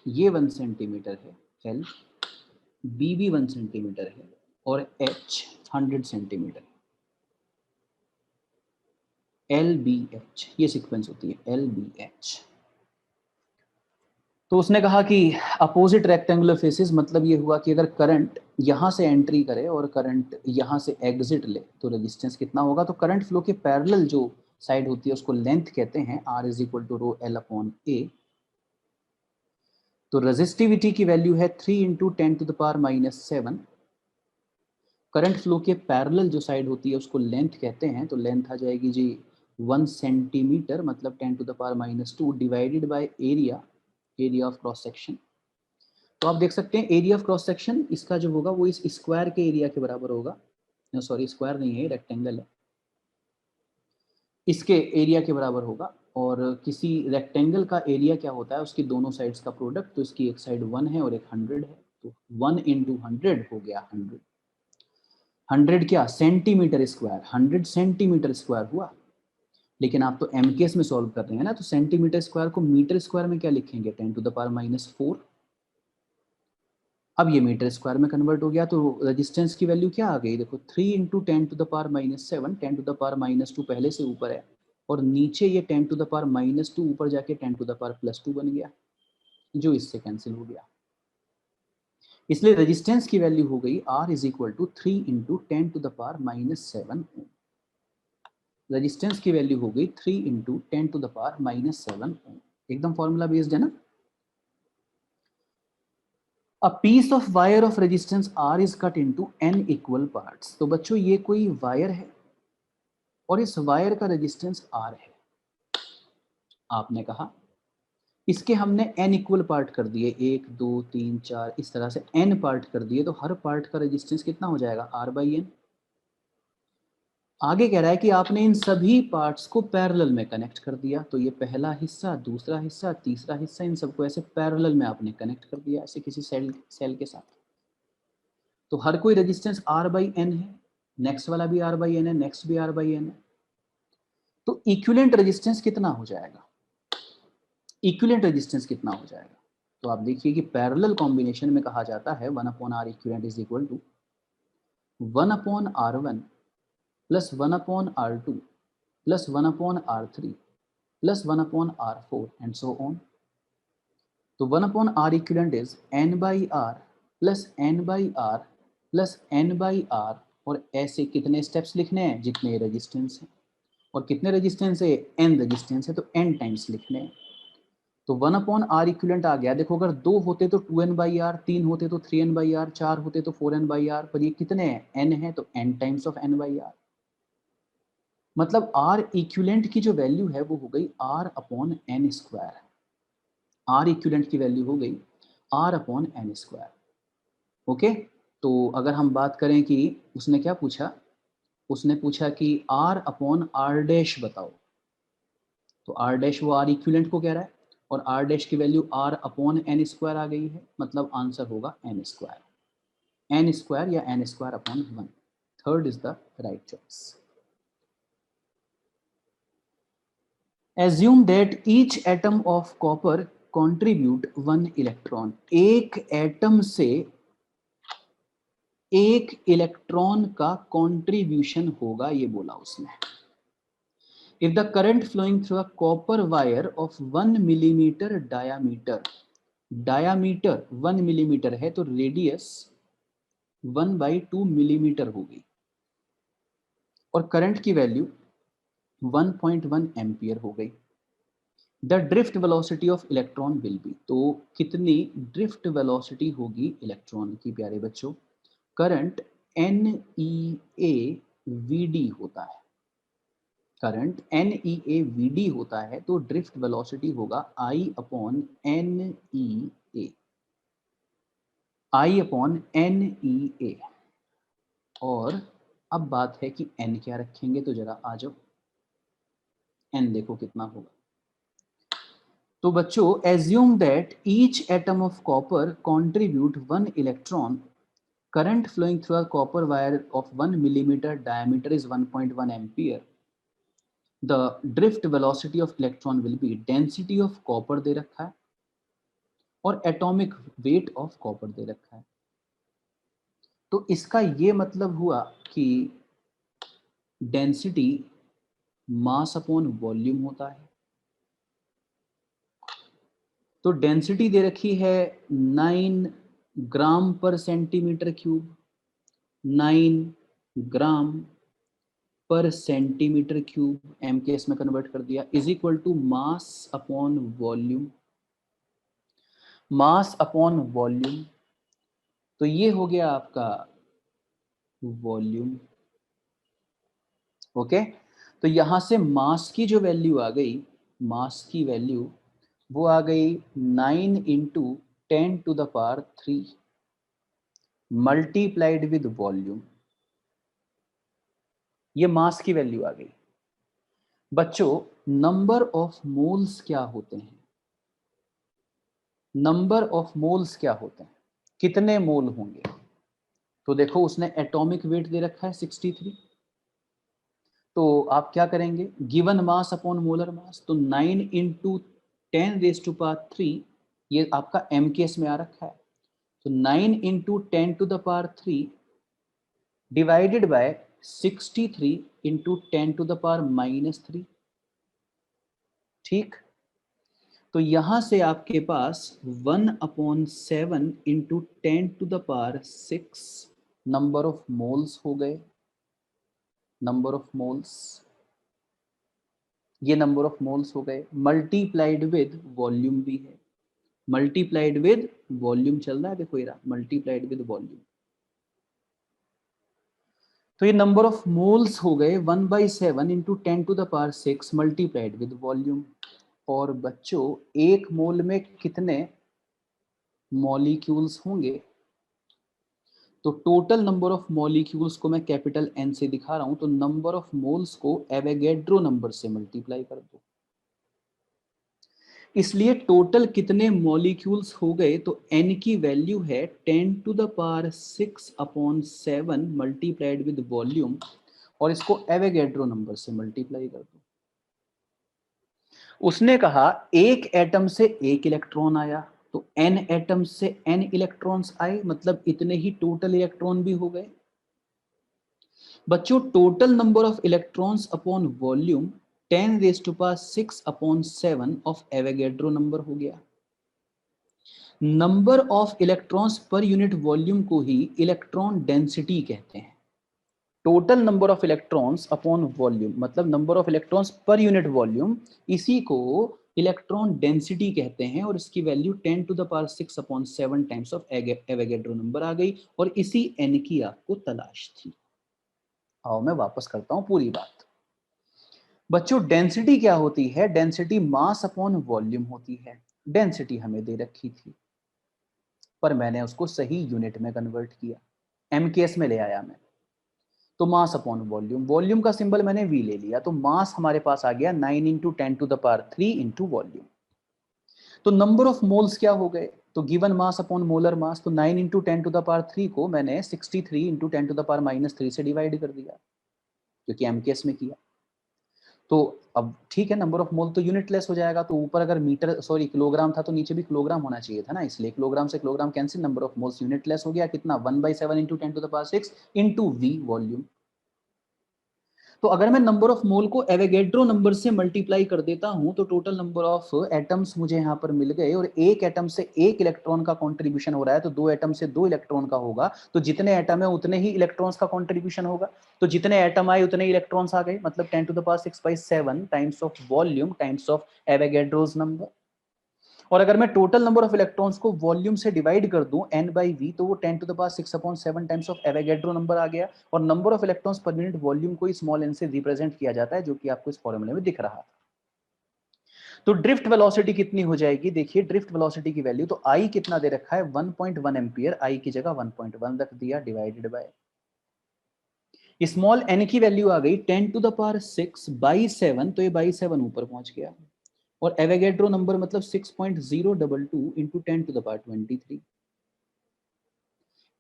ये 1 सेंटीमीटर है L, बी भी 1 सेंटीमीटर है और H 100 centimetre, L B H ये सीक्वेंस होती है, एल बी एच। तो उसने कहा कि अपोजिट रेक्टेंगुलर फेसेस, मतलब ये हुआ कि अगर करंट यहाँ से एंट्री करे और करंट यहाँ से एग्जिट ले तो रेजिस्टेंस कितना होगा। तो करंट फ्लो के पैरेलल जो साइड होती है उसको लेंथ कहते हैं, R is equal to rho L upon A. तो रेजिस्टिविटी की वैल्यू है 3 इंटू 10⁻⁻7। करंट फ्लो के पैरेलल जो साइड होती है उसको लेंथ कहते हैं, तो लेंथ आ जाएगी जी 1 सेंटीमीटर, मतलब 10⁻⁻2 divided by area, area of cross section. तो आप देख सकते हैं एरिया ऑफ क्रॉस सेक्शन इसका जो होगा वो इस स्क्वायर के एरिया के बराबर होगा। सॉरी, स्क्वायर नहीं है, रेक्टेंगल है, इसके एरिया के बराबर होगा। और किसी रेक्टेंगल का एरिया क्या होता है, उसकी दोनों साइड्स का प्रोडक्ट। तो इसकी एक साइड 1 है और एक 100 है, तो 1 इंटू 100 हो गया 100। 100 क्या, सेंटीमीटर स्क्वायर, 100 सेंटीमीटर स्क्वायर हुआ। लेकिन आप तो एमकेएस में सॉल्व कर रहे हैं ना, तो सेंटीमीटर स्क्वायर को मीटर स्क्वायर में क्या लिखेंगे, 10⁻⁻4। अब ये मीटर स्क्वायर में कन्वर्ट हो गया, तो रेजिस्टेंस की वैल्यू क्या आ गई, देखो 3 इंटू 10⁻⁻7, 10⁻2 पहले से ऊपर है और नीचे ये 10⁻2 ऊपर जाके 10⁻+2 बन गया, जो इससे कैंसिल हो गया। इसलिए रेजिस्टेंस की वैल्यू हो गई R is equal to 3 into 10⁻7। Resistance की वैल्यू हो गई 3 इंटू 10⁻7। एकदम फॉर्मूला बेस्ड है ना। A piece of wire of resistance R is cut into n equal parts। तो बच्चों ये कोई वायर है और इस वायर का रेजिस्टेंस R है। आपने कहा इसके हमने n इक्वल पार्ट कर दिए, 1 2 3 4 इस तरह से n पार्ट कर दिए, तो हर पार्ट का रेजिस्टेंस कितना हो जाएगा, R/n। आगे कह रहा है कि आपने इन सभी पार्ट्स को पैरेलल में कनेक्ट कर दिया, तो ये पहला हिस्सा, दूसरा हिस्सा, तीसरा हिस्सा, इन सबको ऐसे पैरेलल में आपने कनेक्ट कर दिया, ऐसे किसी सेल के साथ। तो हर कोई रेजिस्टेंस R/n है, नेक्स्ट वाला भी R/n है, नेक्स्ट भी R/n है। तो इक्विवेलेंट रेजिस्टेंस कितना हो जाएगा, इक्विवेलेंट रेजिस्टेंस कितना हो जाएगा। तो आप देखिए कि पैरेलल कॉम्बिनेशन में कहा जाता है 1/R equivalent is equal to 1/R1 plus 1/R2 plus 1/R3 plus 1/R4 and so on. तो 1/R equivalent is n/R plus n/R plus n/R, और ऐसे कितने स्टेप्स लिखने हैं, जितने रेजिस्टेंस है, और कितने रेजिस्टेंस है, n रेजिस्टेंस है, तो n टाइम्स लिखने हैं। तो 1/R इक्विवेलेंट आ गया। देखो अगर 2 होते तो 2n/R, 3 होते तो 3n/R, 4 होते तो 4n/R, पर ये कितने हैं, n है, तो n टाइम्स ऑफ n/R। मतलब R इक्विवेलेंट की जो वैल्यू है वो हो गई R/n स्क्वायर। R इक्विवेलेंट की वैल्यू हो गई R/n स्क्वायर। ओके, तो अगर हम बात करें कि उसने क्या पूछा, उसने पूछा कि R/R' बताओ, तो R' वो R इक्विवेलेंट को कह रहा है और R' की वैल्यू R/n स्क्वायर आ गई है, मतलब आंसर होगा n स्क्वायर, n स्क्वायर या n square upon 1। Third is the right choice. Assume that each atom of copper contribute 1 electron. एक एटम से एक इलेक्ट्रॉन का कंट्रीब्यूशन होगा, ये बोला उसने। If the current flowing through a copper wire of 1 millimeter diameter, diameter 1 millimeter है तो रेडियस 1/2 मिलीमीटर होगी और करंट की वैल्यू 1.1 एम्पियर हो गई। The drift velocity of electron will be, तो कितनी ड्रिफ्ट वेलोसिटी होगी इलेक्ट्रॉन की, प्यारे बच्चों। करंट NEAVD होता है, करंट NEAVD होता है, तो ड्रिफ्ट वेलोसिटी होगा I/NEA, I/NEA। और अब बात है कि n क्या रखेंगे, तो जरा आ जाओ, n देखो कितना होगा। तो बच्चों assume that each atom of copper contribute 1 electron, current flowing through a copper wire of 1 millimeter diameter is 1.1 ampere, the drift velocity of electron will be, density of copper दे रखा है और atomic weight of copper दे रखा है। तो इसका ये मतलब हुआ कि डेंसिटी मास अपॉन वॉल्यूम होता है। तो डेंसिटी दे रखी है 9 ग्राम पर सेंटीमीटर क्यूब, 9 ग्राम पर centimetre cube, M K S में कन्वर्ट कर दिया, is equal to mass upon volume. Mass upon volume, तो ये हो गया आपका वॉल्यूम। ओके, तो यहां से मास की जो वैल्यू आ गई, मास की वैल्यू वो आ गई 9 इंटू 10⁻³ मल्टीप्लाइड विद वॉल्यूम। ये मास की वैल्यू आ गई। बच्चों, नंबर ऑफ मोल्स क्या होते हैं? नंबर ऑफ मोल्स क्या होते हैं? कितने मोल होंगे? तो देखो, उसने एटॉमिक वेट दे रखा है 63। तो आप क्या करेंगे, given mass upon molar mass, तो 9 इंटू 10⁻³ ये आपका एम के एस में आ रखा है। तो 9 इंटू 10⁻³ डिवाइडेड बाय 63 इंटू 10⁻³ ठीक। तो यहां से आपके पास 1/7 इंटू 10⁻6 नंबर ऑफ मोल्स हो गए। नंबर ऑफ मोल्स, ये नंबर ऑफ मोल्स हो गए, मल्टीप्लाइड विद वॉल्यूम भी है। मल्टीप्लाइड विद वॉल्यूम चल रहा है, देखो ये रहा, मल्टीप्लाइड विद वॉल्यूम। तो ये नंबर ऑफ मोल्स हो गए 1/7 इंटू 10⁻6 मल्टीप्लाइड विद वॉल्यूम। और बच्चों, एक मोल में कितने मॉलिक्यूल्स होंगे? तो टोटल नंबर ऑफ मॉलिक्यूल्स को मैं कैपिटल एन से दिखा रहा हूं, तो नंबर ऑफ मोल्स को एवोगैड्रो नंबर से मल्टीप्लाई कर दो। इसलिए टोटल कितने मॉलिक्यूल्स हो गए, तो एन की वैल्यू है 10⁻6/7 मल्टीप्लाइड विद वॉल्यूम, और इसको एवोगैड्रो नंबर से मल्टीप्लाई कर दो। उसने कहा एक एटम से एक इलेक्ट्रॉन आया, तो एन एटम से एन इलेक्ट्रॉन्स आए, मतलब इतने ही टोटल इलेक्ट्रॉन भी हो गए। बच्चों, total number of electrons upon volume 10⁻6/7 of Avogadro number हो गया। नंबर ऑफ इलेक्ट्रॉन्स पर यूनिट वॉल्यूम को ही इलेक्ट्रॉन डेंसिटी कहते हैं। Total number of electrons upon volume मतलब नंबर ऑफ इलेक्ट्रॉन्स पर यूनिट वॉल्यूम, इसी को इलेक्ट्रॉन डेंसिटी कहते हैं। और इसकी value 10⁻6/7 times of Avogadro number आ गई, और इसी एन की आपको तलाश थी। आओ मैं वापस करता हूं पूरी बात। बच्चों, डेंसिटी क्या होती है? डेंसिटी मास अपॉन वॉल्यूम होती है। डेंसिटी हमें दे रखी थी, पर मैंने उसको सही यूनिट में कन्वर्ट किया, एमकेएस में ले आया मैं। तो मास अपॉन वॉल्यूम, वॉल्यूम का सिंबल मैंने वी ले लिया, तो मास हमारे पास आ गया 9 इंटू 10⁻³ इंटू वॉल्यूम। तो नंबर ऑफ मोल्स क्या हो गए? तो given mass upon molar mass, तो 9 इंटू 10⁻³ को मैंने 63 इंटू 10⁻³ से डिवाइड कर दिया, क्योंकि एमकेएस में किया। तो अब ठीक है, नंबर ऑफ मोल तो यूनिटलेस हो जाएगा, तो ऊपर अगर मीटर सॉरी किलोग्राम था तो नीचे भी किलोग्राम होना चाहिए था ना, इसलिए किलोग्राम से kilogram cancel, number of moles unitless हो गया। कितना? 1/7 इंटू 10⁻6 इंटू वी वॉल्यूम। तो अगर मैं नंबर ऑफ मोल को एवोगैड्रो नंबर से मल्टीप्लाई कर देता हूं, तो टोटल नंबर ऑफ एटम्स मुझे यहां पर मिल गए, और एक एटम से एक इलेक्ट्रॉन का कंट्रीब्यूशन हो रहा है, तो दो एटम से दो इलेक्ट्रॉन का होगा, तो जितने एटम है उतने ही इलेक्ट्रॉन्स का कंट्रीब्यूशन होगा। तो जितने एटम आए उतने इलेक्ट्रॉन्स आ गए, मतलब 10⁻6/7 times of volume times of Avogadro's number. और अगर मैं टोटल नंबर ऑफ इलेक्ट्रॉन्स को वॉल्यूम से डिवाइड कर दूं n/v, तो वो 10⁻6/7 टाइम्स ऑफ एवोगैड्रो नंबर आ गया। और नंबर ऑफ इलेक्ट्रॉन्स पर यूनिट वॉल्यूम को स्मॉल n से रिप्रेजेंट किया जाता है, जो कि आपको इस फॉर्मूले में दिख रहा था। तो ड्रिफ्ट वेलोसिटी कितनी हो जाएगी? देखिए, ड्रिफ्ट वेलोसिटी की वैल्यू, तो आई कितना दे रखा है? 1.1 एम्पियर, आई की जगह 1.1 रख दिया, डिवाइडेड बाय स्मॉल n की वैल्यू आ गई 10⁻6/7, तो ये बाई 7 ऊपर पहुंच गया। और एवोगैड्रो नंबर मतलब 6.022 इंटू 10⁻23।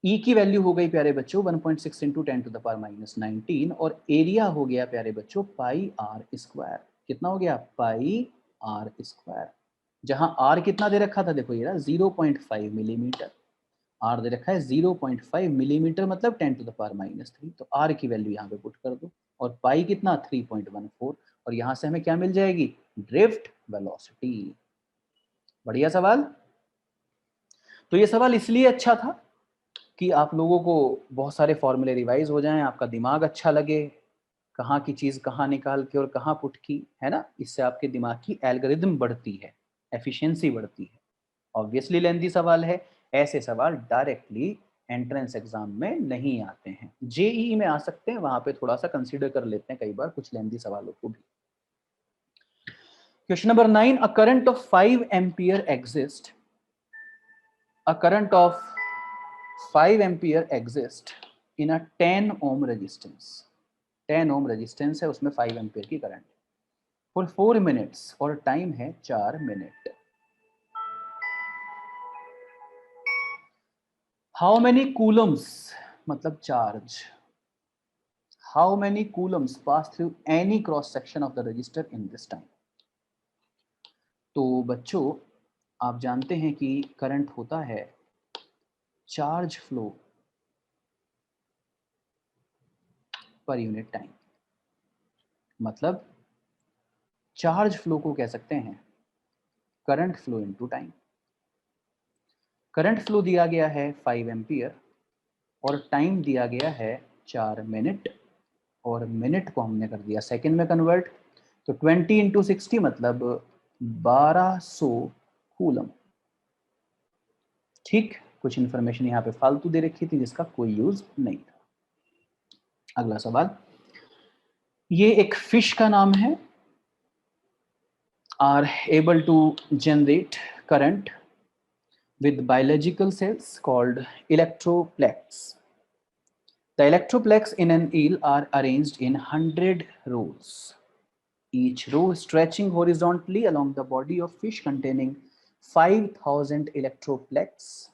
ई की वैल्यू हो गई प्यारे बच्चों 1.6 इंटू 10⁻⁻19, और एरिया हो गया प्यारे बच्चों पाई आर स्क्वायर। कितना हो गया? पाई आर स्क्वायर। जहां आर कितना दे रखा था? देखो ये 0.5 मिलीमीटर। आर दे रखा है 0.5 मिलीमीटर, मतलब 10⁻⁻3। तो आर की वैल्यू यहाँ पे पुट कर दो, और पाई कितना 3.14, और यहाँ से हमें क्या मिल जाएगी, ड्रिफ्ट वेलोसिटी। बढ़िया सवाल। तो ये सवाल इसलिए अच्छा था कि आप लोगों को बहुत सारे फॉर्मूले रिवाइज हो जाएं, आपका दिमाग अच्छा लगे, कहाँ की चीज कहाँ निकाल के और कहाँ पुट की, है ना। इससे आपके दिमाग की एल्गोरिदम बढ़ती है, एफिशिएंसी बढ़ती है। ऑब्वियसली लेंथी सवाल है, ऐसे सवाल डायरेक्टली एंट्रेंस एग्जाम में नहीं आते हैं, जेईई में आ सकते हैं, वहां पे थोड़ा सा कंसीडर कर लेते हैं कई बार कुछ लेंथी सवालों को भी। Question number 9, a current of 5 ampere exist, a current of 5 ampere exist in a 10 ohm resistance। 10 ohm resistance है, उसमें 5 एम्पियर की करंट फॉर 4 मिनट्स, और टाइम है 4 मिनट। हाउ मेनी कूलम्स, मतलब charge, how many Coulomb's pass through any cross section of the register in this time. तो बच्चों आप जानते हैं कि करंट होता है charge flow per unit time, मतलब चार्ज फ्लो को कह सकते हैं current flow into time. Current flow दिया गया है 5 एम्पियर और टाइम दिया गया है 4 मिनट, और मिनट को हमने कर दिया सेकंड में कन्वर्ट, तो 20 इंटू 60 मतलब 1200 कूलम। ठीक, कुछ इंफॉर्मेशन यहाँ पे फालतू दे रखी थी जिसका कोई यूज नहीं था। अगला सवाल, ये एक फिश का नाम है, are able to generate current with biological cells called electroplex. The electroplex in an eel are arranged in 100 rows, each row stretching horizontally along the body of fish containing 5,000 electroplex.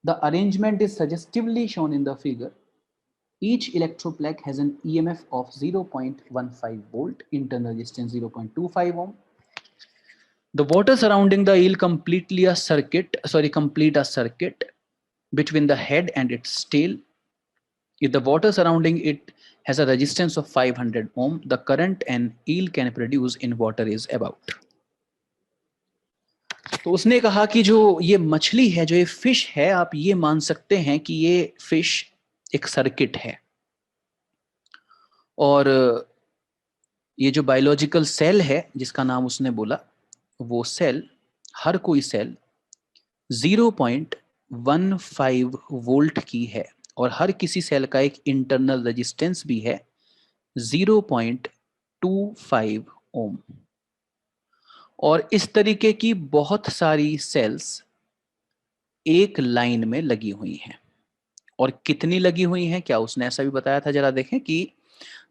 The arrangement is suggestively shown in the figure. Each electroplex has an EMF of 0.15 volt, internal resistance 0.25 ohm. The water surrounding the eel complete a circuit between the head and its tail. If the water surrounding it has a resistance of 500 ohm, the current an eel can produce in water is about. तो उसने कहा कि जो ये मछली है, जो ये फिश है, आप ये मान सकते हैं कि ये फिश एक सर्किट है, और ये जो बायोलॉजिकल सेल है जिसका नाम उसने बोला, वो सेल, हर कोई सेल 0.15 वोल्ट की है, और हर किसी सेल का एक इंटरनल रेजिस्टेंस भी है 0.25 ओम। और इस तरीके की बहुत सारी सेल्स एक लाइन में लगी हुई हैं। और कितनी लगी हुई हैं, क्या उसने ऐसा भी बताया था, जरा देखें कि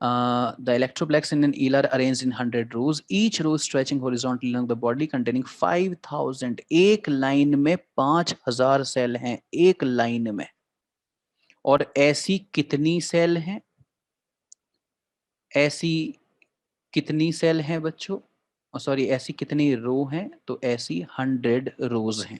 the electroplaques in an eel are arranged in 100 rows, each rows stretching horizontally along the body containing 5000। एक लाइन में 5000 सेल हैं, एक लाइन में। और ऐसी कितनी सेल हैं, ऐसी कितनी सेल हैं बच्चों, सॉरी ऐसी कितनी रो हैं, तो ऐसी 100 रोज हैं।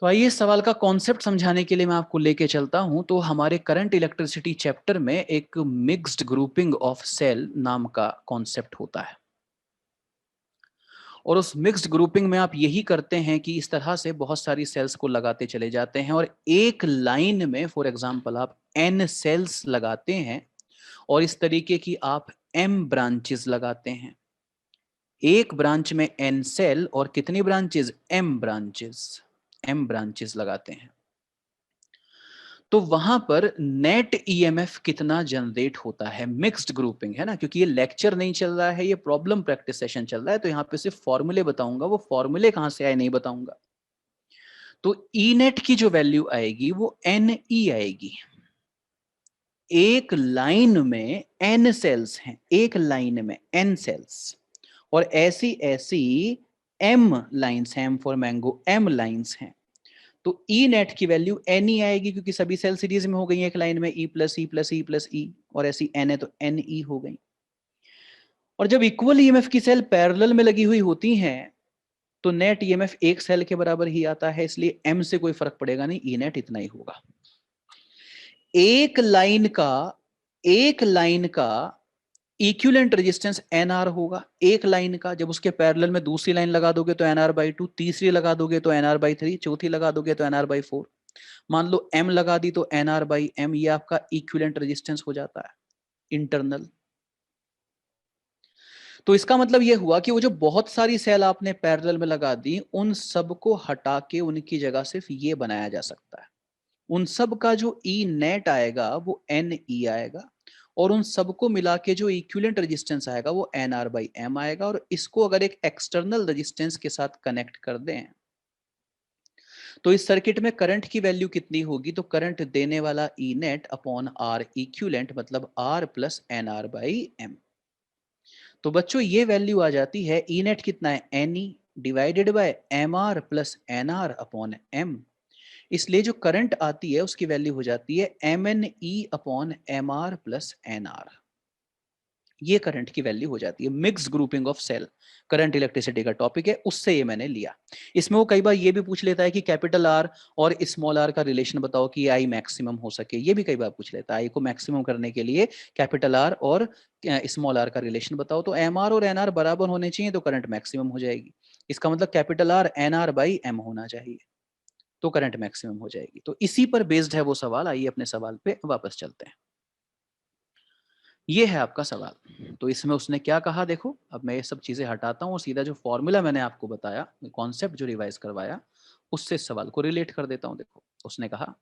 तो आइए इस सवाल का कॉन्सेप्ट समझाने के लिए मैं आपको लेके चलता हूं। तो हमारे करंट इलेक्ट्रिसिटी चैप्टर में एक मिक्स्ड ग्रुपिंग ऑफ सेल नाम का कॉन्सेप्ट होता है, और उस मिक्स्ड ग्रुपिंग में आप यही करते हैं कि इस तरह से बहुत सारी सेल्स को लगाते चले जाते हैं, और एक लाइन में फॉर एग्जांपल आप n सेल्स लगाते हैं, और इस तरीके की आप m ब्रांचेस लगाते हैं। एक ब्रांच में n सेल और कितनी ब्रांचेस, m ब्रांचेस लगाते हैं। तो वहां पर नेट ईएमएफ कितना जनरेट होता है, मिक्स्ड ग्रुपिंग है ना, क्योंकि ये लेक्चर नहीं चल रहा है, ये प्रॉब्लम प्रैक्टिस सेशन चल रहा है, तो यहाँ पे सिर्फ फॉर्मूले बताऊंगा, वो फॉर्मूले कहां से आए नहीं बताऊंगा। तो ई नेट की जो वैल्यू आएगी वो एन ई आएगी। एक लाइन में एन सेल्स हैं, एक लाइन में एन सेल्स, और ऐसी ऐसी एम लाइंस हैं, M for mango, M lines हैं। तो ई नेट की वैल्यू एन ई आएगी, क्योंकि सभी सेल सीरीज में हो गई एक लाइन में, E plus E plus E plus E, और ऐसी एन है तो एन ई हो गई। और जब इक्वल ईएमएफ की सेल पैरेलल में लगी हुई होती हैं, तो नेट ईएमएफ एक सेल के बराबर ही आता है, इसलिए एम से कोई फर्क पड़ेगा नहीं, ई नेट इतना ही होगा। एक लाइन का इक्विवेलेंट रेजिस्टेंस एनआर होगा, एक लाइन का। जब उसके पैरेलल में दूसरी लाइन लगा दोगे तो nr/2, तीसरी लगा दोगे तो nr/3, चौथी लगा दोगे तो nr/4। मान लो m लगा दी तो nr/m, ये आपका इक्विवेलेंट रेजिस्टेंस हो जाता है इंटरनल। तो इसका मतलब ये हुआ कि वो जो बहुत सारी सेल आपने पैरेलल में लगा दी, उन सबको हटा के उनकी जगह सिर्फ ये बनाया जा सकता है। उन सब का जो ई नेट आएगा वो एन ई आएगा, और उन सबको मिला के जो इक्विवेलेंट रेजिस्टेंस आएगा वो nr/m आएगा। और इसको अगर एक एक्सटर्नल रेजिस्टेंस के साथ कनेक्ट कर दें तो इस सर्किट में करंट की वैल्यू कितनी होगी? तो करंट देने वाला E net upon are equivalent, मतलब r प्लस nr/m। तो बच्चों ये वैल्यू आ जाती है, ई नेट कितना है? N divided by M R plus N R upon M. इसलिए जो करंट आती है उसकी वैल्यू हो जाती है M N E upon M R plus N R. ये करंट की वैल्यू हो जाती है। Mix grouping of cell current electricity का टॉपिक है, उससे ये मैंने लिया। इसमें वो कई बार ये भी पूछ लेता है कि कैपिटल आर और स्मॉल आर का रिलेशन बताओ कि आई मैक्सिमम हो सके, ये भी कई बार पूछ लेता है। आई को मैक्सिमम करने के लिए कैपिटल आर और स्मॉल आर का रिलेशन बताओ, तो एम आर और एन आर बराबर होने चाहिए तो करंट मैक्सिमम हो जाएगी। इसका मतलब capital R N R by M होना चाहिए, तो करंट मैक्सिमम हो जाएगी। तो इसी पर बेस्ड है वो सवाल। आइए अपने सवाल पे वापस चलते हैं। ये है आपका सवाल। तो इसमें उसने क्या कहा देखो, अब मैं ये सब चीजें हटाता हूँ, सीधा जो फॉर्मूला मैंने आपको बताया, कॉन्सेप्ट जो रिवाइज करवाया, उससे सवाल को रिलेट कर देता हूँ। देखो उसने कहा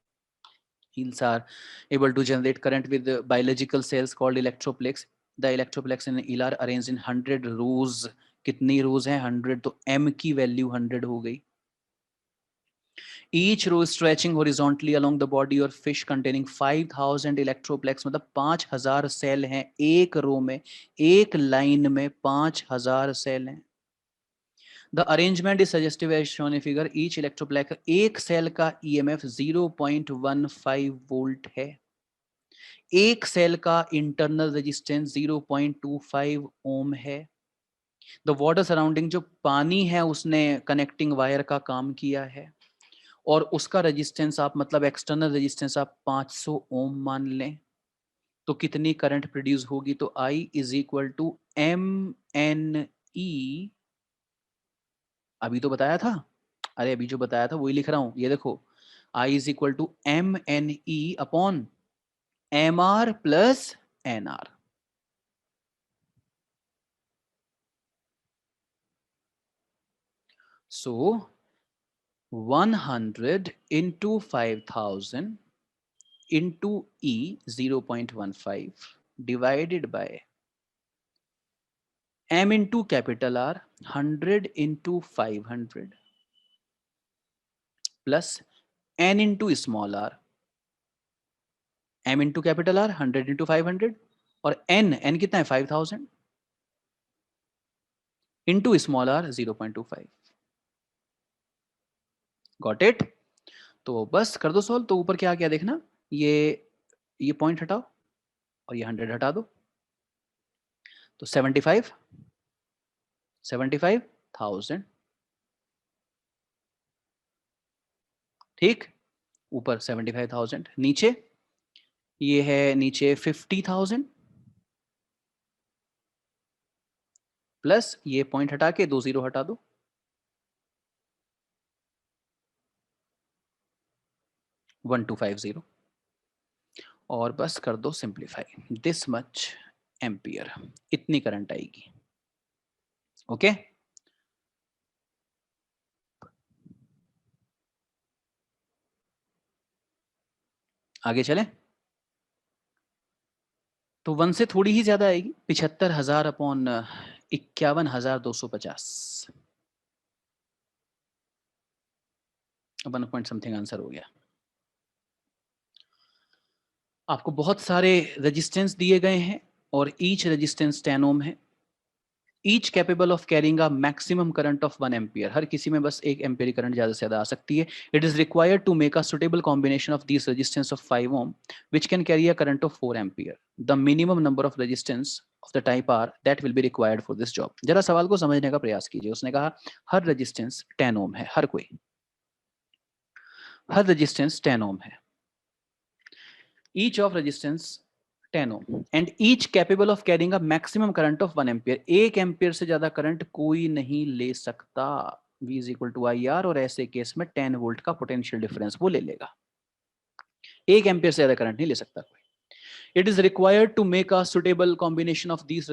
Eels are able to generate current with biological cells called electroplex. The electroplex in eel are arranged in 100 rows. कितनी rows हैं? 100। तो m की वैल्यू 100 हो गई। Each row is stretching horizontally along the body or fish containing 5000 electroplex, मतलब 5000 सेल हैं एक रो में, एक लाइन में 5000 सेल हैं। The arrangement is suggestive as shown in figure. Each electroplex, एक सेल का EMF 0.15 वोल्ट है। एक सेल का इंटरनल रेजिस्टेंस 0.25 ओम है। द वाटर सराउंडिंग, जो पानी है उसने कनेक्टिंग वायर का काम किया है, और उसका रेजिस्टेंस आप मतलब एक्सटर्नल रेजिस्टेंस आप 500 ओम मान लें। तो कितनी करंट प्रोड्यूस होगी? तो I is equal to M N E, अभी तो बताया था, अरे अभी जो बताया था वही लिख रहा हूं, ये देखो, I is equal to M N E upon M R plus N R. So 100 into 5000 into E 0.15 divided by M into capital R 100 into 500 plus N into small r, M into capital R 100 into 500 और N कितना है? 5000 into small r 0.25। Got it? तो बस कर दो सॉल्व। तो ऊपर क्या क्या देखना, ये पॉइंट हटाओ और ये 100 हटा दो, तो 75,000। ठीक, ऊपर 75,000, नीचे ये है, नीचे 50,000 प्लस ये पॉइंट हटा के 2 0 हटा दो, 1250, और बस कर दो सिंप्लीफाई। दिस मच एम्पियर, इतनी करंट आएगी। ओके, आगे चलें। तो 1 से थोड़ी ही ज्यादा आएगी, 75,000 अपॉन 51,250, 1 पॉइंट समथिंग आंसर हो गया। आपको बहुत सारे रेजिस्टेंस दिए गए हैं और ईच रेजिस्टेंस 10 ओम है। Each capable of carrying a maximum current of 1 ampere, हर किसी में बस 1 एम्पियर करंट ज्यादा से ज्यादा आ सकती है। It is required to make a suitable combination of this resistance of 5 ohm which can carry a current of 4 ampere. The minimum number of resistance of the type R that will be required for this job. जरा सवाल को समझने का प्रयास कीजिए। उसने कहा हर रेजिस्टेंस 10 ओम है, हर रेजिस्टेंस 10 ओम है, each of resistance 10 ohm and each capable of carrying a maximum current of 1 ampere। 1 ampere से ज्यादा करंट कोई नहीं ले सकता। V is equal to IR, और ऐसे केस में 10 वोल्ट का पोटेंशियल डिफरेंस वो ले लेगा। 1 एम्पियर से ज्यादा करंट नहीं ले सकता कोई। It is required to make a suitable combination of these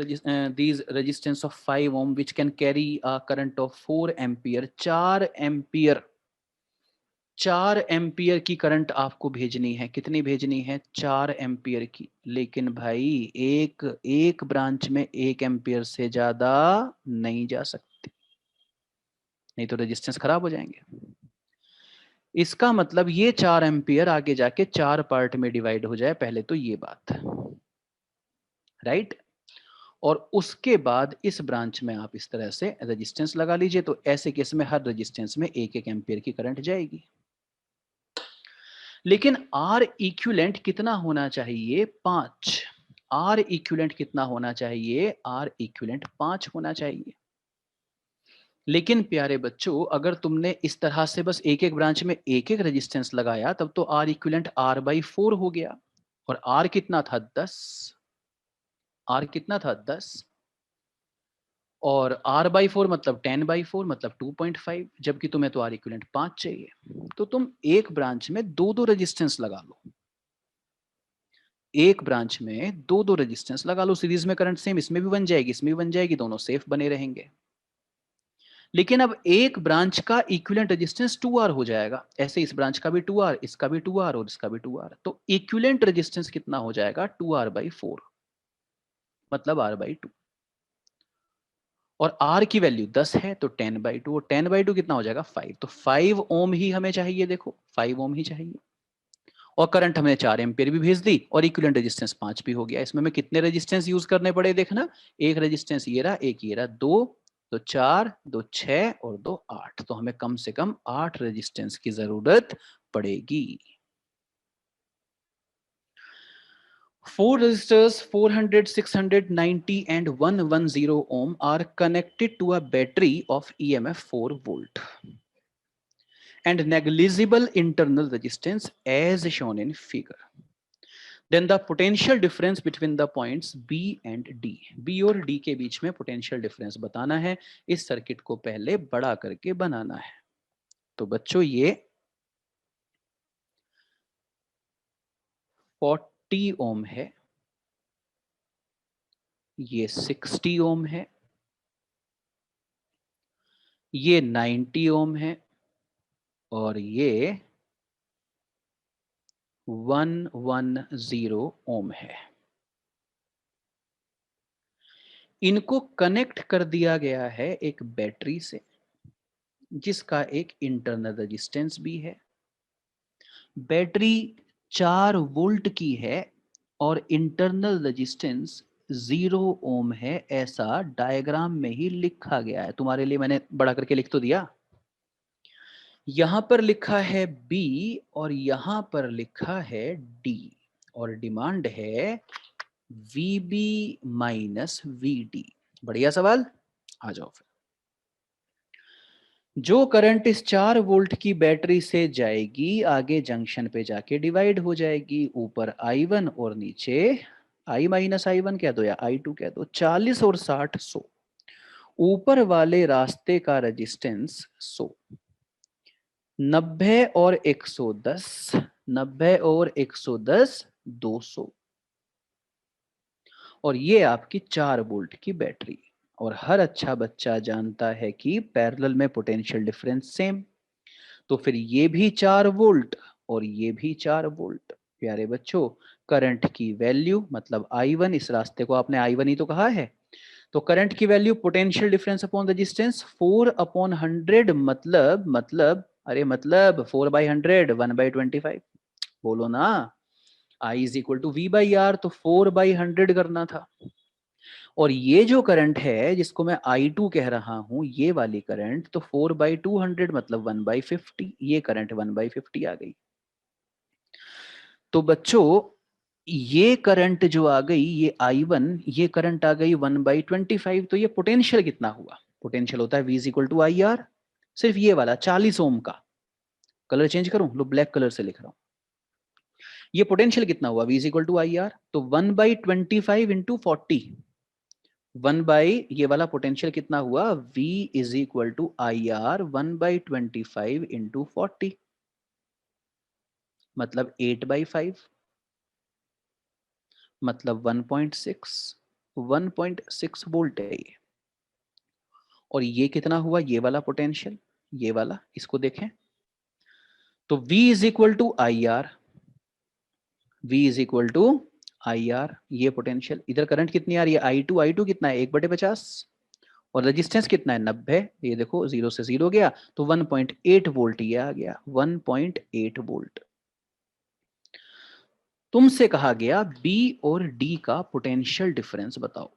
resistance of 5 ohm which can carry a current of 4 ampere। 4 ampere की करंट आपको भेजनी है। कितनी भेजनी है? 4 एम्पियर की। लेकिन भाई एक ब्रांच में 1 एम्पियर से ज्यादा नहीं जा सकती, नहीं तो रेजिस्टेंस खराब हो जाएंगे। इसका मतलब ये 4 एम्पियर आगे जाके 4 पार्ट में डिवाइड हो जाए, पहले तो ये बात, राइट। और उसके बाद इस ब्रांच में आप इस तरह से रेजिस्टेंस लगा लीजिए। तो ऐसे केस में हर रेजिस्टेंस में 1 एम्पियर की करंट जाएगी। लेकिन आर इक्विवेलेंट कितना होना चाहिए? 5। आर इक्विवेलेंट कितना होना चाहिए? आर इक्विवेलेंट 5 होना चाहिए। लेकिन प्यारे बच्चों, अगर तुमने इस तरह से बस एक एक ब्रांच में एक एक रेजिस्टेंस लगाया, तब तो आर इक्विवेलेंट R/4 हो गया। और आर कितना था? 10। आर कितना था? 10। और R/4 मतलब 10/4 मतलब 2.5, जबकि तुम्हें तो आर इक्विवेलेंट 5 चाहिए। तो तुम एक ब्रांच में दो दो रेजिस्टेंस लगा लो, एक ब्रांच में दो दो रेजिस्टेंस लगा लो। सीरीज में करंट सेम इसमें भी बन जाएगी, इसमें भी बन जाएगी, दोनों सेफ बने रहेंगे। लेकिन अब एक ब्रांच का इक्विवेलेंट रेजिस्टेंस 2R हो जाएगा। ऐसे इस ब्रांच का भी 2R, इसका भी 2R और इसका भी 2R। तो इक्विवेलेंट रेजिस्टेंस कितना हो जाएगा? 2R/4 मतलब R/2। और R की वैल्यू 10 है तो 10/2, और 10/2 कितना हो जाएगा? 5। तो 5 ओम ही हमें चाहिए। देखो 5 ओम ही चाहिए। और करंट हमने 4 एम्पियर भी भेज दी और इक्विवेलेंट रेजिस्टेंस 5 भी हो गया। इसमें हमें कितने रेजिस्टेंस यूज करने पड़े? देखना, एक रेजिस्टेंस ये रहा, एक ये रहा, 2 तो 4, 2 6 और 2 8। तो हमें कम से कम 8 रेजिस्टेंस की जरूरत पड़ेगी। 4 resistors 400, 600, 90 and 110 ohm are connected to a battery of EMF 4 volt and negligible internal resistance as shown in figure. Then the potential difference between the points B and D, B और D के बीच में potential difference बताना है। इस सर्किट को पहले बड़ा करके बनाना है। तो बच्चों ये 40 ओम है, ये 60 ओम है, ये 90 ओम है और ये 110 ओम है। इनको कनेक्ट कर दिया गया है एक बैटरी से, जिसका एक इंटरनल रेजिस्टेंस भी है। बैटरी 4 वोल्ट की है और इंटरनल रेजिस्टेंस 0 ओम है, ऐसा डायग्राम में ही लिखा गया है। तुम्हारे लिए मैंने बड़ा करके लिख तो दिया। यहां पर लिखा है B और यहां पर लिखा है D, और डिमांड है VB माइनस VD। बढ़िया सवाल, आ जाओ फिर। जो करंट इस 4 वोल्ट की बैटरी से जाएगी, आगे जंक्शन पे जाके डिवाइड हो जाएगी। ऊपर I1 और नीचे I माइनस I1 कह दो या I2 कह दो। 40 और 60 100। ऊपर वाले रास्ते का रेजिस्टेंस 100। 90 और 110, 90 और 110 200। और ये आपकी 4 वोल्ट की बैटरी। और हर अच्छा बच्चा जानता है कि पैरेलल में पोटेंशियल डिफरेंस सेम। तो फिर ये भी 4 वोल्ट और ये भी 4 वोल्ट। प्यारे बच्चों, करंट की वैल्यू मतलब I1, इस रास्ते को आपने I1 ही तो कहा है, तो करंट की value potential difference upon resistance 4/100 मतलब 4/100 1/25। बोलो ना, I is equal to V/R, तो 4/100 करना था। और ये जो करंट है जिसको मैं I2 कह रहा हूं, ये वाली करंट, तो 4/200 मतलब 1/50। ये करंट 1/50 आ गई। तो बच्चों ये करंट जो आ गई, ये I1, ये करंट आ गई 1/25, तो ये पोटेंशियल कितना हुआ? पोटेंशियल होता है V is equal to I R, सिर्फ ये वाला 40 ओम का। कलर चेंज करूं, लो ब्लैक कलर से लिख रहा हूं। ये पोटेंशियल कितना हुआ? V is equal to I R, तो 1/25 इंटू 40, 1 ये वाला पोटेंशियल कितना हुआ? V is equal to I R 1/25 into 40, मतलब 8/5, मतलब 1.6 वोल्ट है ये। और ये कितना हुआ? ये वाला पोटेंशियल, ये वाला, इसको देखें तो V is equal to I R, V is equal to I R, ये पोटेंशियल। इधर करंट कितनी आ रही है? I2 कितना है? 1/50, और रेजिस्टेंस कितना है? 90। ये देखो 0 से 0 गया तो 1.8 वोल्ट ये आ गया, 1.8 वोल्ट। तुमसे कहा गया B और D का पोटेंशियल डिफरेंस बताओ।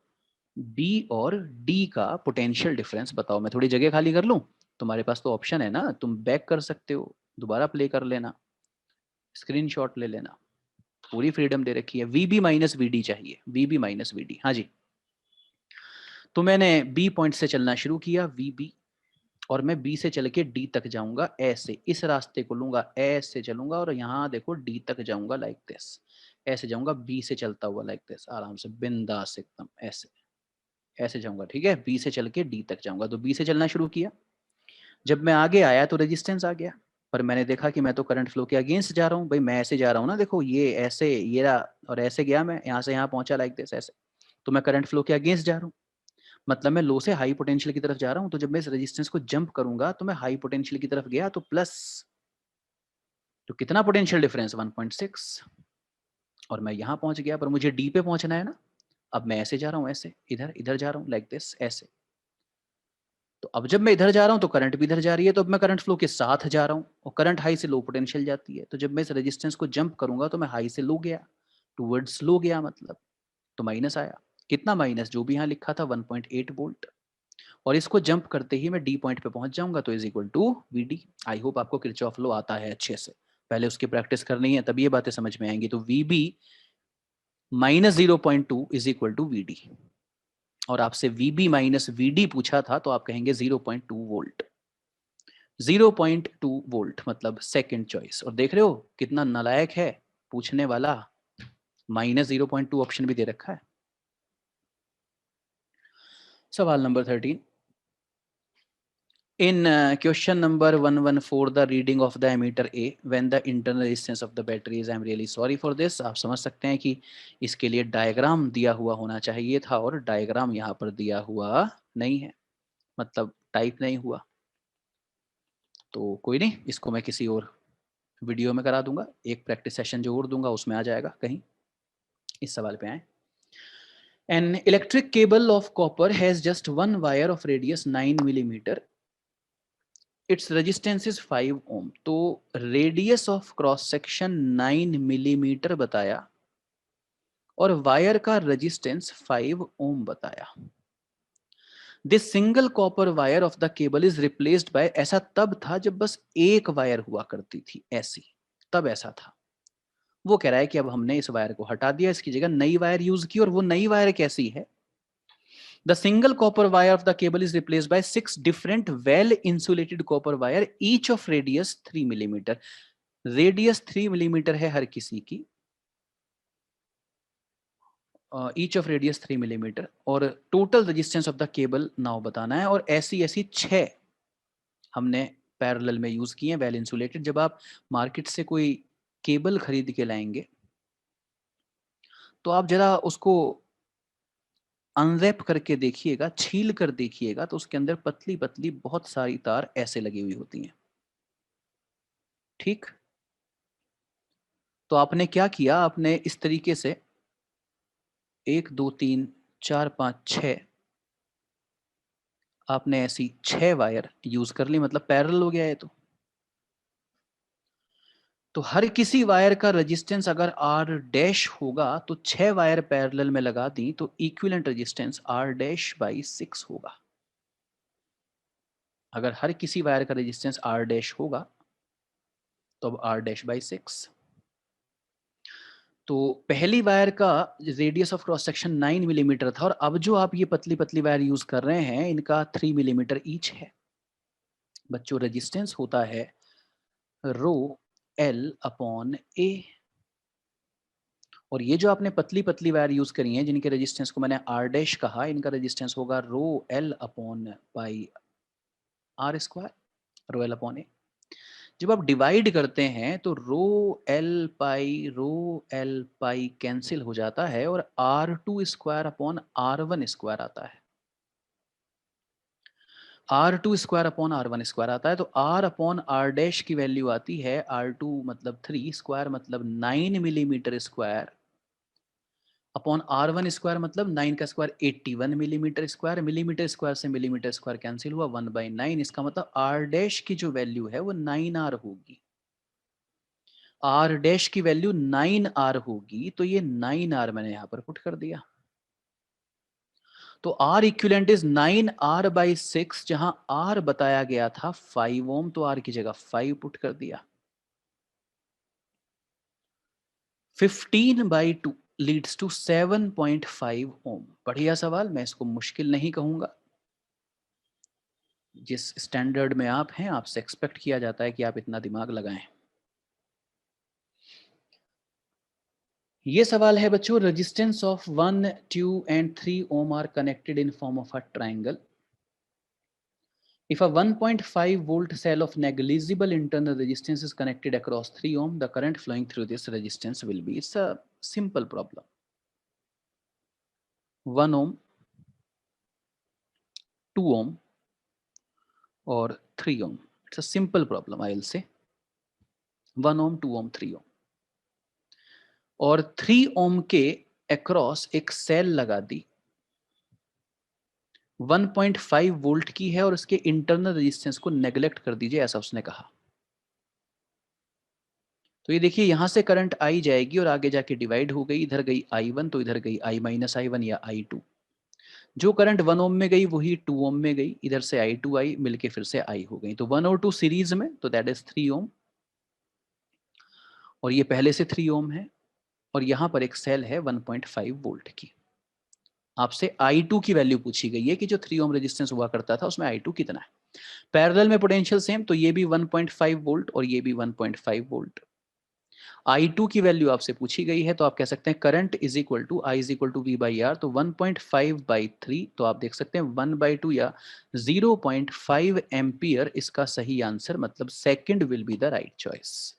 B और D का पोटेंशियल डिफरेंस बताओ। मैं थोड़ी जगह खाली कर लूं, तुम्हारे पास तो ऑप्शन है ना, तुम बैक कर सकते हो, दोबारा प्ले कर लेना, स्क्रीनशॉट ले लेना, पूरी फ्रीडम दे रखी है। VB माइनस VD चाहिए, VB माइनस VD। हाँ जी, तो मैंने B पॉइंट से चलना शुरू किया, VB, और मैं B से चल के D तक जाऊंगा ऐसे, इस रास्ते को लूंगा, ऐसे चलूंगा और यहाँ देखो D तक जाऊंगा लाइक दिस, ऐसे जाऊंगा B से चलता हुआ लाइक दिस, आराम से बिंदास एकदम ऐसे, ऐसे जाऊंगा। ठीक है, B से चल के D तक जाऊंगा। तो B से चलना शुरू किया, जब मैं आगे आया तो रेजिस्टेंस आ गया, पर मैंने देखा कि मैं तो करंट फ्लो के अगेंस्ट जा रहा हूँ। भाई मैं ऐसे जा रहा हूँ ना, देखो ये ऐसे, ये रहा, और ऐसे गया मैं, यहाँ से यहाँ पहुंचा लाइक दिस ऐसे, तो मैं करंट फ्लो के अगेंस्ट जा रहा हूँ, मतलब मैं लो से हाई पोटेंशियल की तरफ जा रहा हूँ। तो जब मैं इस रेजिस्टेंस को जंप करूंगा तो मैं हाई पोटेंशियल की तरफ गया तो प्लस, तो कितना पोटेंशियल डिफरेंस? 1.6, और मैं यहाँ पहुंच गया, पर मुझे डी पे पहुंचना है ना। अब मैं ऐसे जा रहा हूँ, ऐसे इधर इधर जा रहा हूँ लाइक दिस ऐसे, तो अब जब मैं इधर जा रहा हूँ तो करंट भी इधर जा रही है, तो अब मैं करंट फ्लो के साथ जा रहा हूँ, और करंट हाई से लो पोटेंशियल जाती है। तो जब मैं इस रेजिस्टेंस को जंप करूंगा तो मैं हाई से लो गया, टूवर्ड्स लो गया मतलब, तो माइनस आया। कितना माइनस? जो भी यहाँ लिखा था 1.8 वोल्ट, और इसको जंप करते ही मैं डी पॉइंट पे पहुंच जाऊंगा, तो is equal to V D. I hope आपको किरचॉफ लॉ आता है अच्छे से, पहले उसकी प्रैक्टिस करनी है तब ये बातें समझ में आएंगी। तो V B minus 0.2 is equal to V D, और आपसे V B minus V D पूछा था तो आप कहेंगे 0.2 वोल्ट, 0.2 वोल्ट मतलब सेकेंड चॉइस। और देख रहे हो कितना नालायक है पूछने वाला, -0.2 ऑप्शन भी दे रखा है। सवाल number 13, in question number 114 the reading of the emitter A when the internal resistance of the battery is, I am really sorry for this। आप समझ सकते हैं कि इसके लिए डायग्राम दिया हुआ होना चाहिए था, और डायग्राम यहाँ पर दिया हुआ नहीं है, मतलब टाइप नहीं हुआ। तो कोई नहीं, इसको मैं किसी और वीडियो में करा दूंगा, एक प्रैक्टिस सेशन जो और दूंगा उसमें आ जाएगा कहीं। इस सवाल पे आए। An electric cable of copper has just one wire of radius 9 millimeter, its resistance is 5 ओम। तो radius of cross section 9 millimetre बताया, और वायर का रेजिस्टेंस 5 ओम बताया। This single copper wire of the cable is replaced by, ऐसा तब था जब बस एक वायर हुआ करती थी ऐसी, तब ऐसा था। वो कह रहा है कि अब हमने इस वायर को हटा दिया, इसकी जगह नई वायर यूज की, और वो नई वायर कैसी है? The single copper wire of the cable is replaced by 6 different well-insulated copper wire, each of radius 3 millimeter. Radius 3 millimetre है हर किसी की, ईच ऑफ रेडियस 3 मिलीमीटर, और total resistance of the cable now बताना है। और ऐसी ऐसी 6 हमने पैरेलल में यूज की हैं, वेल इंसुलेटेड। जब आप मार्केट से कोई केबल खरीद के लाएंगे तो आप जरा उसको अनरैप करके देखिएगा, छील कर देखिएगा, तो उसके अंदर पतली पतली बहुत सारी तार ऐसे लगी हुई होती हैं। ठीक, तो आपने क्या किया? आपने इस तरीके से 1 2 3 4 5 6, आपने ऐसी 6 वायर यूज कर ली, मतलब पैरेलल हो गया है। तो हर किसी वायर का रेजिस्टेंस अगर आर डैश होगा तो 6 वायर पैरेलल में लगा दी तो equivalent resistance R dash by 6 होगा। अगर हर किसी वायर का रेजिस्टेंस आर डैश होगा तो अब आर डैश बाई 6, तो पहली वायर का radius of cross section 9 millimetre था, और अब जो आप ये पतली पतली वायर यूज कर रहे हैं इनका 3 मिलीमीटर ईच है। बच्चों रेजिस्टेंस होता है रो एल अपॉन ए, और ये जो आपने पतली पतली वायर यूज करी हैं जिनके रेजिस्टेंस को मैंने आर डैश कहा, इनका रेजिस्टेंस होगा rho L upon pi R square, rho L upon A. जब आप डिवाइड करते हैं तो रो एल पाई कैंसिल हो जाता है और R2 square upon R1 square आता है। R2 square upon R1 square आता है, तो R अपॉन R डैश की वैल्यू आती है R2 मतलब 3 स्क्वायर मतलब 9 millimetre square upon R1 square मतलब 9 का square 81 millimetre square. Millimetre square से मिलीमीटर स्क्वायर कैंसिल हुआ 1/9, इसका मतलब R डैश की जो वैल्यू है वो 9R होगी। R डैश की वैल्यू 9R होगी, तो ये 9R मैंने यहां पर पुट कर दिया। तो R इक्विवेलेंट इज 9R/6, जहां R बताया गया था 5 ओम, तो R की जगह 5 पुट कर दिया। 15/2 लीड्स टू 7.5 ओम। बढ़िया सवाल, मैं इसको मुश्किल नहीं कहूंगा। जिस स्टैंडर्ड में आप हैं आपसे एक्सपेक्ट किया जाता है कि आप इतना दिमाग लगाएं। ये सवाल है बच्चों, resistance of 1, 2 and 3 ohm are connected in form of a triangle. If a 1.5 volt cell of negligible internal resistance is connected across 3 ohm, the current flowing through this resistance will be. It's a simple problem. 1 ohm, 2 ohm और 3 ohm. It's a simple problem, I'll say. 1 ohm, 2 ohm, 3 ohm. और 3 ohm के अक्रॉस एक सेल लगा दी, 1.5 वोल्ट की है और उसके इंटरनल रेजिस्टेंस को नेग्लेक्ट कर दीजिए, ऐसा उसने कहा। तो ये देखिए यहां से करंट आई जाएगी और आगे जाके डिवाइड हो गई, इधर गई I1 तो इधर गई I-I1 या I2। जो करंट 1 ओम में गई वही 2 ओम में गई, इधर से I2 आई मिलके फिर से I हो गई, तो 1 और 2 सीरीज में, तो दैट इज 3 ओम, और ये पहले से 3 ओम है, और यहां पर एक सेल है 1.5 वोल्ट की। आपसे I2 की वैल्यू पूछी गई है कि जो 3 ओम रेजिस्टेंस हुआ करता था उसमें I2 कितना है। पैरेलल में पोटेंशियल सेम, तो ये भी 1.5 वोल्ट और ये भी 1.5 वोल्ट। I2 की वैल्यू आपसे पूछी गई है, तो आप कह सकते हैं current is equal to I is equal to V/R, तो 1.5/3, तो आप देख सकते हैं 1/2 या 0.5 एम्पियर इसका सही आंसर, मतलब second will be the right choice.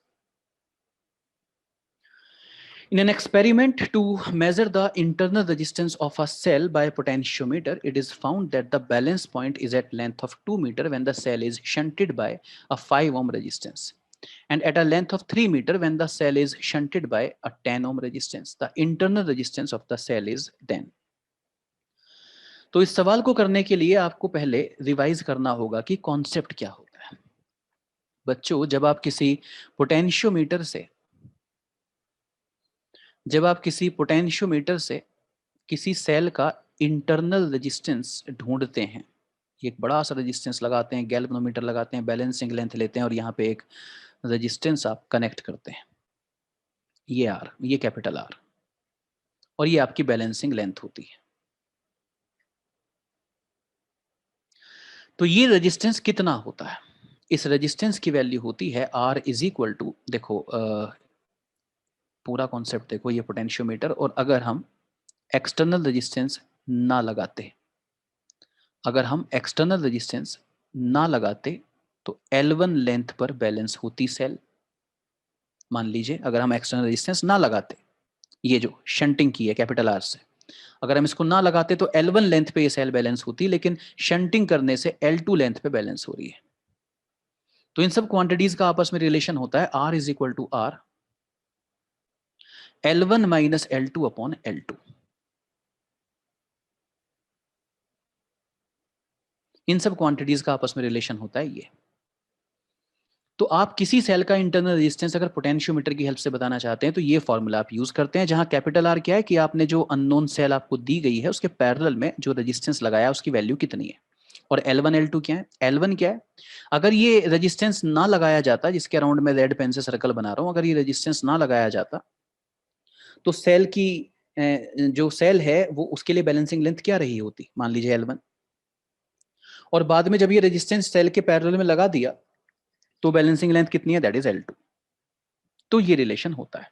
In an experiment to measure the internal resistance of a cell by a potentiometer, it is found that the balance point is at length of 2 meter when the cell is shunted by a 5 ohm resistance, and at a length of 3 meter when the cell is shunted by a 10 ohm resistance. The internal resistance of the cell is then. तो इस सवाल को करने के लिए आपको पहले रिवाइज करना होगा कि कॉन्सेप्ट क्या होता है। बच्चों, जब आप किसी पोटेंशियोमीटर से किसी सेल का इंटरनल रेजिस्टेंस ढूंढते हैं, एक बड़ा सा रेजिस्टेंस लगाते हैं, गैल्वेनोमीटर लगाते हैं, बैलेंसिंग लेंथ लेते हैं और यहाँ पे एक रेजिस्टेंस आप कनेक्ट करते हैं, ये आर, ये कैपिटल आर, और ये आपकी बैलेंसिंग लेंथ होती है। तो ये रेजिस्टेंस कितना होता है, इस रेजिस्टेंस की वैल्यू होती है R इज इक्वल टू, देखो पूरा कॉन्सेप्ट देखो, ये पोटेंशियोमीटर, और अगर हम एक्सटर्नल रेजिस्टेंस ना लगाते, अगर हम एक्सटर्नल रेजिस्टेंस ना लगाते तो L1 लेंथ पर बैलेंस होती सेल। मान लीजिए अगर हम एक्सटर्नल रेजिस्टेंस ना लगाते, ये जो शंटिंग की है कैपिटल आर से, अगर हम इसको ना लगाते तो L1 लेंथ पे ये सेल बैलेंस होती, लेकिन शंटिंग करने से L2 लेंथ पे बैलेंस हो रही है। तो इन सब क्वांटिटीज का आपस में रिलेशन होता है R is equal to R L1 minus L2 upon L2। इन सब क्वांटिटीज का आपस में रिलेशन होता है ये। तो आप किसी सेल का इंटरनल रेजिस्टेंस अगर पोटेंशियोमीटर की हेल्प से बताना चाहते हैं तो ये फॉर्मूला आप यूज करते हैं, जहां कैपिटल आर क्या है कि आपने जो अननोन सेल आपको दी गई है उसके पैरेलल में जो रेजिस्टेंस लगाया उसकी वैल्यू कितनी है, और L1 L2 क्या है। L1 क्या है, अगर ये रेजिस्टेंस ना लगाया जाता, जिसके अराउंड में रेड पेन से सर्कल बना रहा हूं, अगर ये रेजिस्टेंस ना लगाया जाता तो सेल की जो सेल है वो उसके लिए बैलेंसिंग लेंथ क्या रही होती, मान लीजिए L1, और बाद में जब ये रेजिस्टेंस सेल के पैरेलल में लगा दिया तो बैलेंसिंग लेंथ कितनी है, दैट इज L2। तो ये रिलेशन होता है।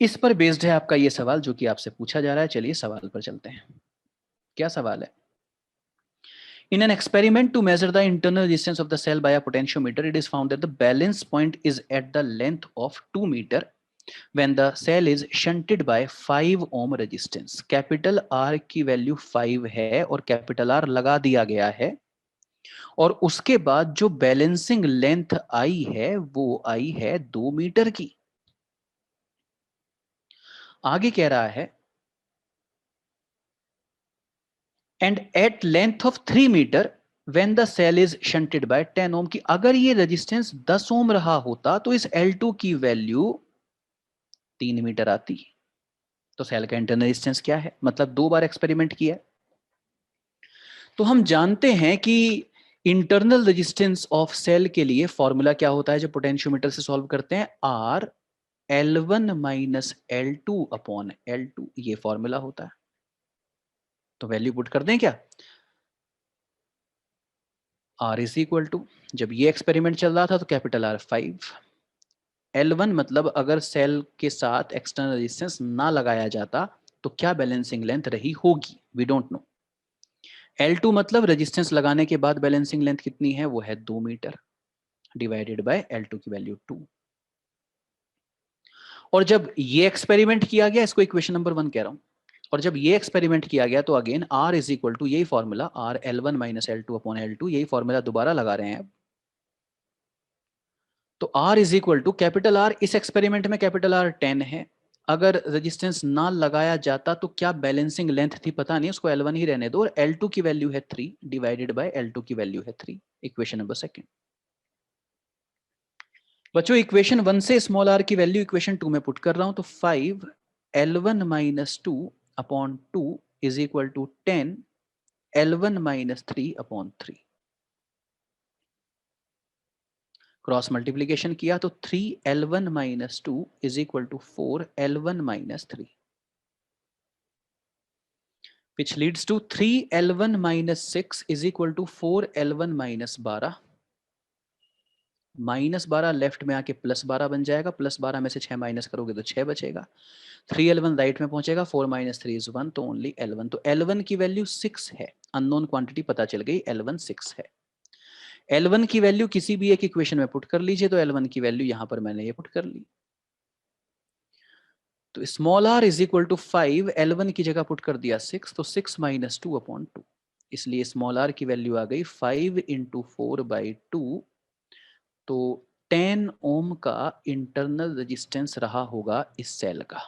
इस पर बेस्ड है आपका ये सवाल जो कि आपसे पूछा जा रहा है। चलिए सवाल पर चलते हैं। क्या सवाल है? In an experiment to measure the internal resistance of the cell by a potentiometer, it is found that the balance point is at the length of 2 meter when the cell is shunted by 5 ohm resistance. Capital R की वैल्यू 5 है और कैपिटल R लगा दिया गया है, और उसके बाद जो बैलेंसिंग लेंथ आई है वो आई है 2 मीटर की। आगे कह रहा है and at length of 3 metre when the cell is shunted by 10 ohm की अगर ये रेजिस्टेंस 10 ओम रहा होता तो इस L2 की वैल्यू 3 मीटर आती। तो सेल का इंटरनल रेजिस्टेंस क्या है, मतलब 2 बार एक्सपेरिमेंट किया। तो हम जानते हैं कि इंटरनल रेजिस्टेंस ऑफ सेल के लिए फॉर्मूला क्या होता है जो पोटेंशियोमीटर से सॉल्व करते हैं, R L1 minus L2 upon L2, ये फॉर्मूला होता है। तो वैल्यू पुट कर दें क्या, R इज इक्वल टू, जब ये एक्सपेरिमेंट चल रहा था तो कैपिटल R 5, L1 मतलब अगर सेल के साथ एक्सटर्नल रेजिस्टेंस ना लगाया जाता तो क्या बैलेंसिंग लेंथ रही होगी, वी डोंट नो। L2 मतलब रेजिस्टेंस लगाने के बाद बैलेंसिंग लेंथ कितनी है, वो है 2 मीटर डिवाइडेड बाय L2 की वैल्यू 2। और जब ये एक्सपेरिमेंट किया गया, इसको इक्वेशन नंबर 1 कह रहा हूं, और जब ये एक्सपेरिमेंट किया गया तो again R is equal to यही formula R L1 minus L2 upon L2, यही फॉर्मूला दोबारा लगा रहे हैं। तो R is equal to capital R, इस एक्सपेरिमेंट में कैपिटल R 10 है। अगर रेजिस्टेंस ना लगाया जाता तो क्या बैलेंसिंग लेंथ थी पता नहीं, उसको L1 ही रहने दो, और L2 की वैल्यू है 3 डिवाइडेड बाय L2 की वैल्यू है 3, इक्वेशन नंबर 2। बच्चों इक्वेशन 1 से स्मॉल r की वैल्यू इक्वेशन 2 में पुट कर रहा हूं, तो 5 L1 minus 2 upon 2 is equal to 10 L1 minus 3 upon 3। Cross multiplication किया तो 3 L1 minus 2 is equal to 4 L1 minus 3, which leads to 3 L1 minus 6 is equal to 4 L1 minus 12। Minus 12 left में आके प्लस 12 बन जाएगा, प्लस 12 में से 6 माइनस करोगे तो 6 बचेगा। 3 L1 राइट में पहुंचेगा, 4 माइनस 3 इज 1, तो ओनली L1। तो L1 की वैल्यू 6 है, अननोन क्वांटिटी पता चल गई, L1 6 है। L1 की वैल्यू किसी भी एक इक्वेशन में पुट कर लीजिए, तो L1 की वैल्यू यहां पर मैंने ये पुट कर ली। तो small r is equal to 5, L1 की जगह पुट कर दिया 6, तो 6 माइनस 2 अपॉन 2, इसलिए स्मॉल r की वैल्यू आ गई 5 इंटू 4/2। तो 10 ओम का इंटरनल रेजिस्टेंस रहा होगा इस सेल का।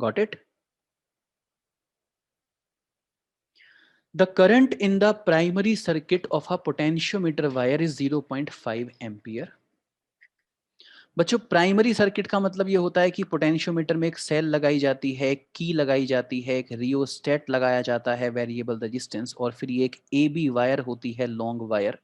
Got it? The current in the primary circuit of a potentiometer wire is 0.5 ampere. बच्चों प्राइमरी सर्किट का मतलब ये होता है कि पोटेंशियोमीटर में एक सेल लगाई जाती है, एक की लगाई जाती है, एक रियोस्टेट लगाया जाता है वेरिएबल रेजिस्टेंस, और फिर ये एक AB वायर होती है, लॉन्ग वायर।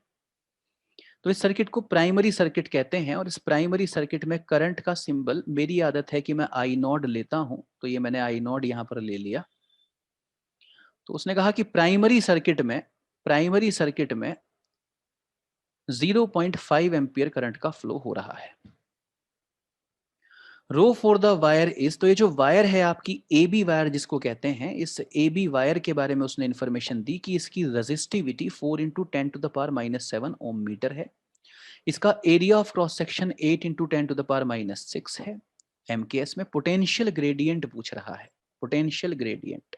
तो इस सर्किट को प्राइमरी सर्किट कहते हैं, और इस प्राइमरी सर्किट में करंट का सिंबल, मेरी आदत है कि मैं आई नोड लेता हूं, तो ये मैंने आई नोड यहां पर ले लिया। तो उसने कहा कि प्राइमरी सर्किट में 0.5 एम्पियर करंट का फ्लो हो रहा है। Rho for the wire is, तो ये जो वायर है आपकी AB वायर जिसको कहते हैं, इस AB वायर के बारे में उसने इंफॉर्मेशन दी कि इसकी resistivity 4 into 10 to the power minus 7 ohm metre है। इसका area of cross section 8 into 10 to the power minus 6 है। MKS में पोटेंशियल ग्रेडियंट पूछ रहा है, पोटेंशियल ग्रेडियंट।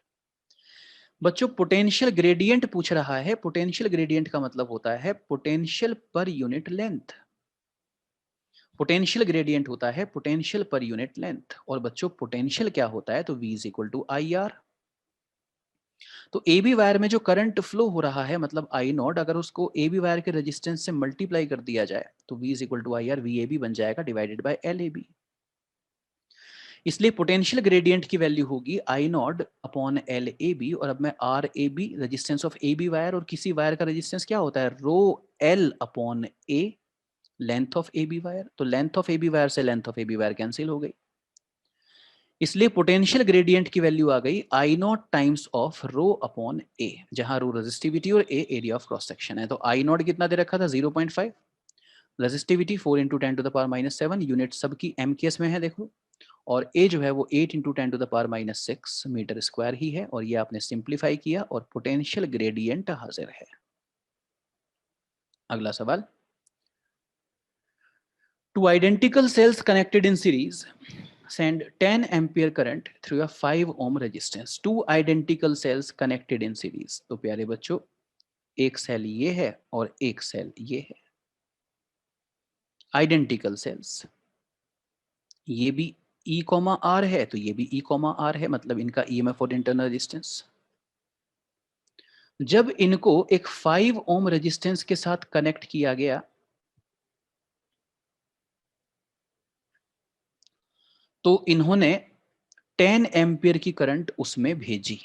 बच्चों पोटेंशियल ग्रेडियंट पूछ रहा है, पोटेंशियल ग्रेडियंट का मतलब होता है potential per unit length. Potential gradient होता है पोटेंशियल पर यूनिट लेंथ, और बच्चों पोटेंशियल क्या होता है, तो V is equal to IR। तो AB वायर में जो करंट फ्लो हो रहा है मतलब I नॉट, अगर उसको AB वायर के रेजिस्टेंस से मल्टीप्लाई कर दिया जाए तो V is equal to IR, VAB बन जाएगा डिवाइडेड बाय LAB। इसलिए पोटेंशियल ग्रेडियंट की वैल्यू होगी I नॉट अपॉन LAB, और अब मैं RAB resistance of AB wire, और किसी वायर का रेजिस्टेंस क्या होता है, rho L upon A, length of A B wire, तो length of A B wire से length of A B wire cancel हो गई, इसलिए पोटेंशियल ग्रेडियंट की वैल्यू आ गई I naught times of rho upon A, जहां रो रेजिस्टिविटी और A area of cross section है। तो आई नॉट कितना दे रखा था 0.5, resistivity 4 into 10 to the power -7, unit सबकी एम केस में है देखो, और ए जो है वो 8 into 10 to the power -6 metre square ही है, और ये आपने सिंप्लीफाई किया और पोटेंशियल ग्रेडियंट हाजिर है। अगला सवाल, two identical sales connected in series send 10 ampere current through a 5 ohm resistance, two identical cells connected in series। तो प्यारे बच्चों, एक सेल ये है और एक सेल ये है, आइडेंटिकल सेल्स, ये भी E, R है तो ये भी E, R है, मतलब इनका EMF और इंटरनल रेजिस्टेंस। जब इनको एक 5 ओम रेजिस्टेंस के साथ कनेक्ट किया गया तो इन्होंने 10 एम्पियर की करंट उसमें भेजी।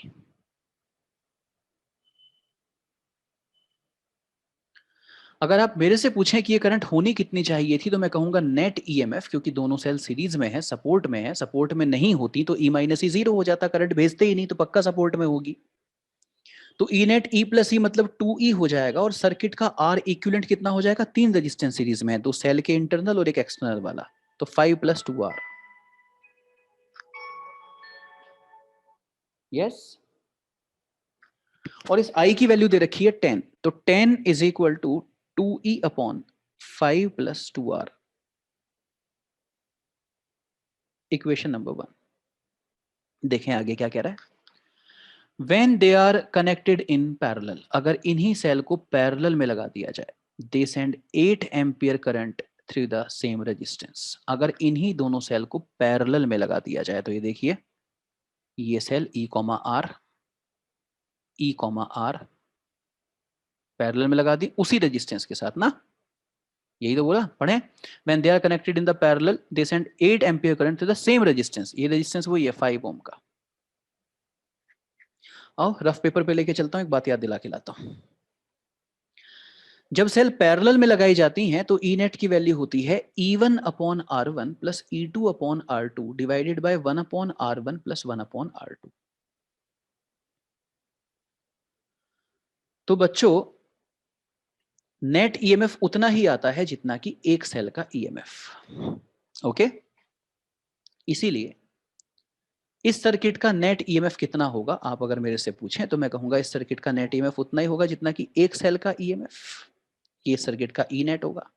अगर आप मेरे से पूछें कि ये करंट होनी कितनी चाहिए थी, तो मैं कहूंगा नेट ईएमएफ, क्योंकि दोनों सेल सीरीज में है, सपोर्ट में है, सपोर्ट में नहीं होती तो ई माइनस ई जीरो हो जाता, करंट भेजते ही नहीं तो पक्का सपोर्ट में होगी। तो ई नेट ई प्लस ई मतलब 2E हो जाएगा, और सर्किट का आर इक्विवेलेंट कितना हो जाएगा, 3 रेजिस्टेंस सीरीज में है, 2 सेल के इंटरनल और एक एक्सटर्नल वाला, तो 5 + 2R। यस, और इस I की वैल्यू दे रखी है 10, तो 10 is equal to 2E upon 5 + 2R, equation number 1। देखें आगे क्या कह रहा है, When they are connected in parallel, अगर इन्हीं सेल को पैरेलल में लगा दिया जाए, they send 8 ampere current through the same resistance. अगर इन्हीं दोनों सेल को पैरेलल में लगा दिया जाए तो ये देखिए, ये सेल E, R पैरेलल में लगा दी उसी रेजिस्टेंस के साथ ना, यही तो बोला पढ़े, when they are connected in the parallel they send 8 ampere current through the same resistance। ये रेजिस्टेंस वही है 5 ओम का। आओ रफ पेपर पे लेके चलता हूं, एक बात याद दिला के लाता हूं। जब सेल पैरेलल में लगाई जाती हैं तो ई नेट की वैल्यू होती है E1 upon R1 plus E2 upon R2 divided by 1 upon R1 plus 1 upon R2। तो बच्चों, नेट ईएमएफ उतना ही आता है जितना कि एक सेल का ईएमएफ। ओके, इसीलिए इस सर्किट का नेट ईएमएफ कितना होगा, आप अगर मेरे से पूछें तो मैं कहूंगा इस सर्किट का नेट ईएमएफ उतना ही होगा जितना कि एक सेल का ईएमएफ, ये सर्किट का ई नेट होगा।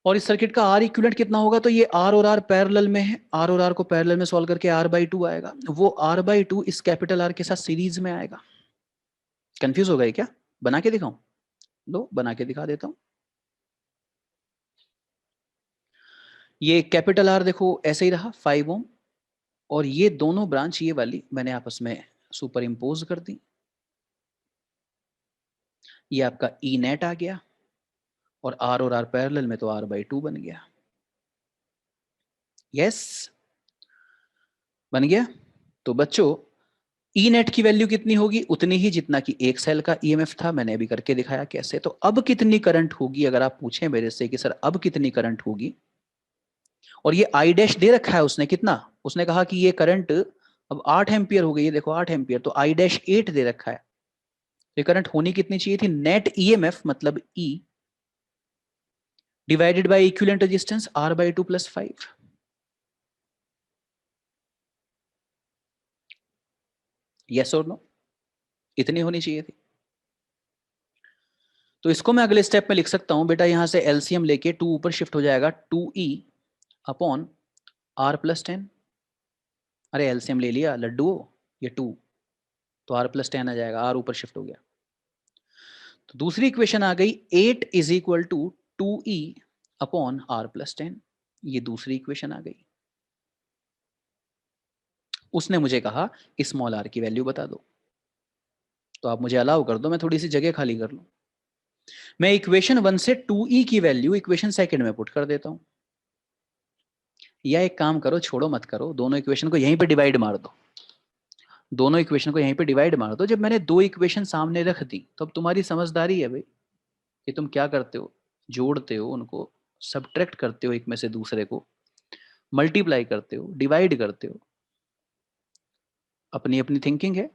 और इस सर्किट का आर इक्विवेलेंट कितना होगा, तो ये आर और आर पैरेलल में है, आर और आर को पैरेलल में सॉल्व करके R/2 आएगा, वो R/2 इस कैपिटल आर के साथ सीरीज में आएगा। कंफ्यूज हो गए क्या, बना के दिखाऊं, लो बना के दिखा देता हूं। ये कैपिटल आर देखो ऐसे ही रहा 5 ओम, और ये दोनों ब्रांच ये वाली मैंने आपस में सुपर इंपोज कर दी, ये आपका ई नेट आ गया, और आर पैरेलल में तो R/2 बन गया। यस, बन गया। तो बच्चों, ई नेट की वैल्यू कितनी होगी, उतनी ही जितना कि एक सेल का ईएमएफ था, मैंने अभी करके दिखाया कैसे। तो अब कितनी करंट होगी, अगर आप पूछें मेरे से कि सर अब कितनी करंट होगी, और ये आई डैश दे रखा है उसने कितना, उसने कहा कि ये करंट अब 8 एम्पियर हो गई, ये देखो 8 एम्पियर, तो आई डैश 8 दे रखा है, ये करंट होनी कितनी चाहिए थी, नेट ईएमएफ मतलब E divided by equivalent resistance R/2 + 5। Yes और नो, इतनी होनी चाहिए थी। तो इसको मैं अगले स्टेप में लिख सकता हूं बेटा, यहां से एलसीएम लेके 2 ऊपर शिफ्ट हो जाएगा, 2E अपॉन R + 10। अरे एलसीएम ले लिया लड्डू, ये 2 तो R + 10 आ जाएगा, R ऊपर शिफ्ट हो गया। तो दूसरी इक्वेशन आ गई 8 = 2E अपॉन R + 10, ये दूसरी इक्वेशन आ गई। उसने मुझे कहा स्मॉल r की वैल्यू बता दो, तो आप मुझे अलाउ कर दो, मैं थोड़ी सी जगह खाली कर लूं। मैं इक्वेशन 1 से 2E की वैल्यू इक्वेशन सेकंड में पुट कर देता हूं, या एक काम करो, छोड़ो मत करो, दोनों इक्वेशन को यहीं पे डिवाइड मार दो, दोनों इक्वेशन को यहीं पे डिवाइड मार दो। जब मैंने दो इक्वेशन सामने रख दी तो अब तुम्हारी समझदारी है भाई कि तुम क्या करते हो, जोड़ते हो उनको, सब्ट्रैक्ट करते हो एक में से दूसरे को, मल्टीप्लाई करते हो, डिवाइड करते हो, अपनी अपनी थिंकिंग है,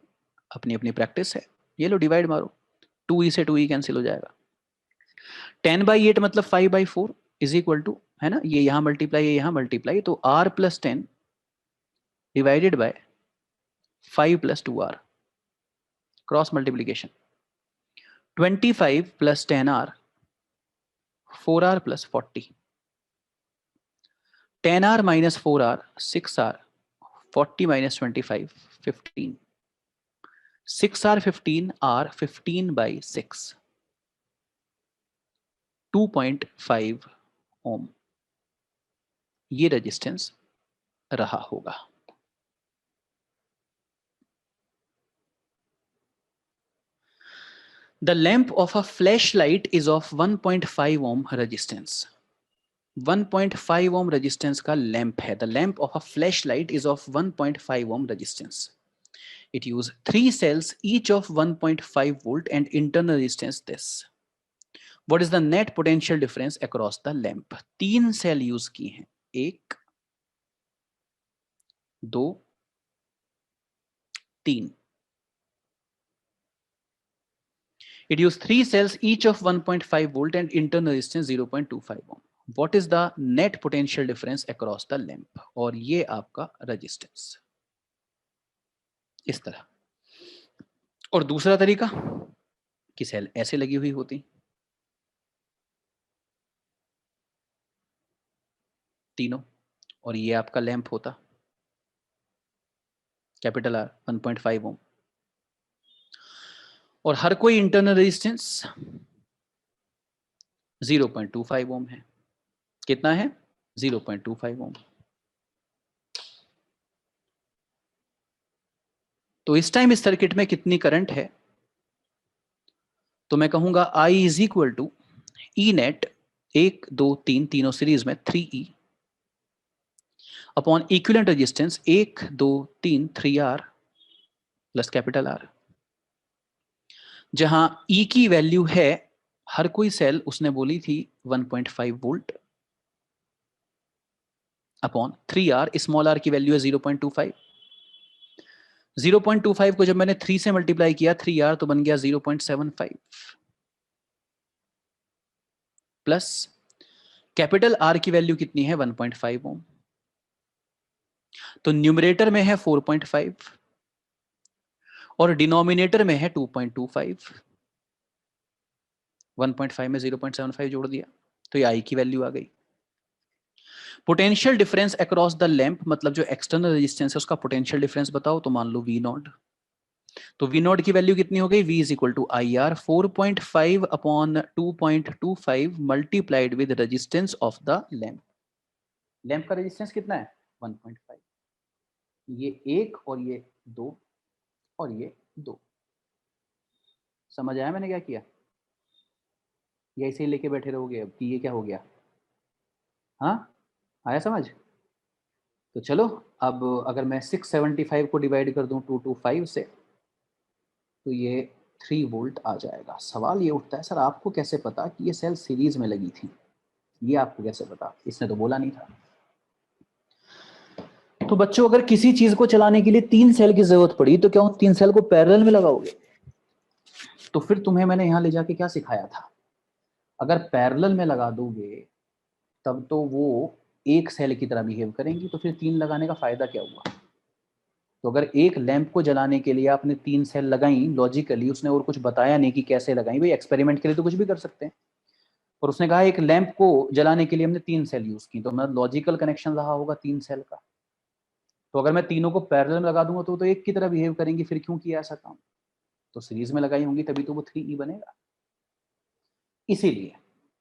अपनी अपनी प्रैक्टिस है। ये लो डिवाइड मारो, 2e से 2e कैंसिल हो जाएगा। 10/8 मतलब 5/4 इज इक्वल टू, है ना, ये यहां मल्टीप्लाई, ये यहां मल्टीप्लाई, तो r + 10 divided by 5 + 2r, cross multiplication. 25 + 10r, 4r + 40, 10r - 4r 6r, 40 - 25 15, 6r 15, r 15/6, 2.5 ओम ये रेजिस्टेंस रहा होगा। The lamp of a flashlight is of 1.5 ohm resistance. 1.5 ohm resistance का लैंप है। The lamp of a flashlight is of 1.5 ohm resistance. It use 3 cells each of 1.5 volt and internal resistance this. What is the net potential difference across the lamp? 3 cell use की हैं, 1 2 3. It used 3 cells each of 1.5 volt and internal resistance 0.25 ohm. What is the net potential difference across the lamp? और ये आपका resistance इस तरह। और दूसरा तरीका कि सेल ऐसे लगी हुई होती तीनों, और ये आपका लैंप होता कैपिटल R 1.5 ओम, और हर कोई इंटरनल रेजिस्टेंस 0.25 ओम है। कितना है? 0.25 ओम। तो इस टाइम इस सर्किट में कितनी करंट है? तो मैं कहूंगा I is equal to E net, 1 2 3 तीनों सीरीज में 3e upon equivalent resistance 1 2 3 3r plus capital R, जहां E की वैल्यू है हर कोई सेल उसने बोली थी 1.5 volt upon 3r, small r की वैल्यू है 0.25। 0.25 को जब मैंने 3 से मल्टीप्लाई किया 3r तो बन गया 0.75 प्लस कैपिटल R की वैल्यू कितनी है 1.5 ओम, तो न्यूमरेटर में है 4.5 और डिनोमिनेटर में है 2.25। 1.5 में 0.75 जोड़ दिया तो ये I की वैल्यू आ गई। Potential difference across the lamp मतलब जो एक्सटर्नल रेजिस्टेंस है उसका पोटेंशियल डिफरेंस बताओ, तो मान लो V नॉट, तो V नॉट की वैल्यू कितनी हो गई? V is equal to IR 4.5 upon 2.25 multiplied with resistance of the lamp. Lamp का रेजिस्टेंस कितना है? 1.5, ये 1 और ये 2 और ये 2। समझ आया मैंने क्या किया? ये ऐसे ही लेके बैठे रहोगे अब कि ये क्या हो गया? हाँ, आया समझ? तो चलो अब अगर मैं 675 को डिवाइड कर दूं 225 से तो ये 3 वोल्ट आ जाएगा। सवाल ये उठता है सर आपको कैसे पता कि ये सेल सीरीज में लगी थी? ये आपको कैसे पता? इसने तो बोला नहीं था। तो बच्चों अगर किसी चीज को चलाने के लिए 3 सेल की जरूरत पड़ी तो क्या उन 3 सेल को पैरेलल में लगाओगे? तो फिर तुम्हें मैंने यहां ले जाके क्या सिखाया था? अगर पैरेलल में लगा दोगे तब तो वो एक सेल की तरह बिहेव करेंगी, तो फिर 3 लगाने का फायदा क्या हुआ? तो अगर एक लैंप को जलाने के लिए आपने 3 सेल लगाई लॉजिकली, उसने और कुछ बताया नहीं कि कैसे लगाई, भाई एक्सपेरिमेंट के लिए तो कुछ भी कर सकते हैं, और उसने कहा एक लैंप को जलाने के लिए हमने 3 सेल यूज की, तो मतलब लॉजिकल कनेक्शन रहा होगा 3 सेल का। तो अगर मैं तीनों को पैरेलल में लगा दूंगा तो एक की तरह बिहेव करेंगी, फिर क्यों किया ऐसा काम? तो सीरीज में लगाई होंगी तभी तो वो 3e बनेगा। इसीलिए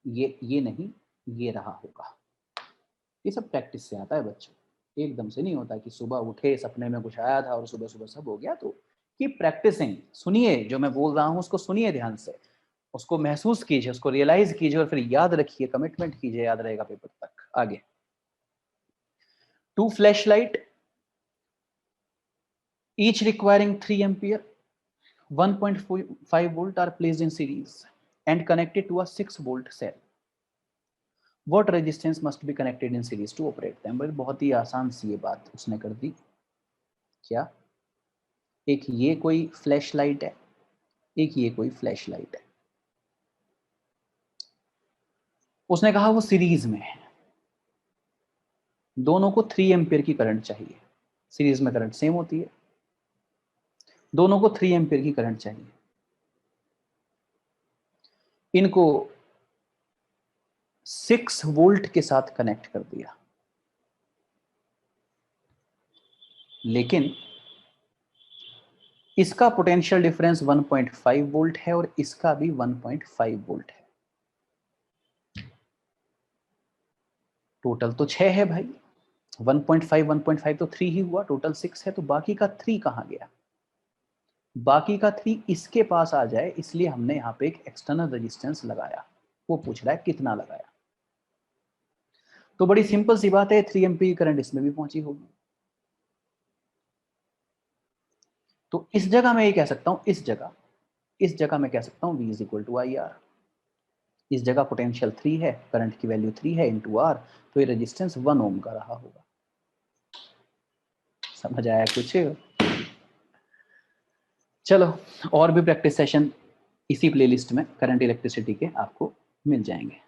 ये नहीं, ये रहा होगा। ये सब प्रैक्टिस से आता है बच्चों, एकदम से नहीं होता कि सुबह उठे सपने में कुछ आया था और सुबह सुबह सब हो गया। तो कीप प्रैक्टिसिंग, सुनिए जो मैं बोल रहा हूँ उसको सुनिए ध्यान से, उसको महसूस कीजिए, उसको रियलाइज कीजिए और फिर याद रखिए, कमिटमेंट कीजिए, याद रहेगा पेपर तक। आगे, 2 flashlight each requiring 3 ampere 1.5 volt are placed in series and connected to a 6 volt cell. What resistance must be connected in series to operate them. बहुत ही आसान सी ये बात उसने कर दी। क्या? एक ये कोई फ्लैश लाइट है, एक ये कोई फ्लैश लाइट है। उसने कहा वो सीरीज में है, दोनों को 3 एम्पियर की करंट चाहिए। सीरीज में करंट सेम होती है, दोनों को 3 एम्पियर की करंट चाहिए। इनको 6 वोल्ट के साथ कनेक्ट कर दिया, लेकिन इसका पोटेंशियल डिफरेंस 1.5 वोल्ट है और इसका भी 1.5 वोल्ट है। टोटल तो 6 है भाई, 1.5 1.5 तो 3 ही हुआ, टोटल 6 है, तो बाकी का 3 कहां गया? बाकी का 3 इसके पास आ जाए, इसलिए हमने यहां पे एक एक्सटर्नल रेजिस्टेंस लगाया। वो पूछ रहा है कितना लगाया। तो बड़ी सिंपल सी बात है, 3 एम्पीयर करंट इसमें भी पहुंची होगी। तो इस जगह मैं ये कह सकता हूं, इस जगह मैं कह सकता हूं V is equal to I R. इस जगह पोटेंशियल 3 है, करंट की वैल्यू 3 है इंटू आर, तो ये रेजिस्टेंस 1 ओम का रहा होगा। समझ आया कुछ? चलो, और भी प्रैक्टिस सेशन इसी प्लेलिस्ट में करंट इलेक्ट्रिसिटी के आपको मिल जाएंगे।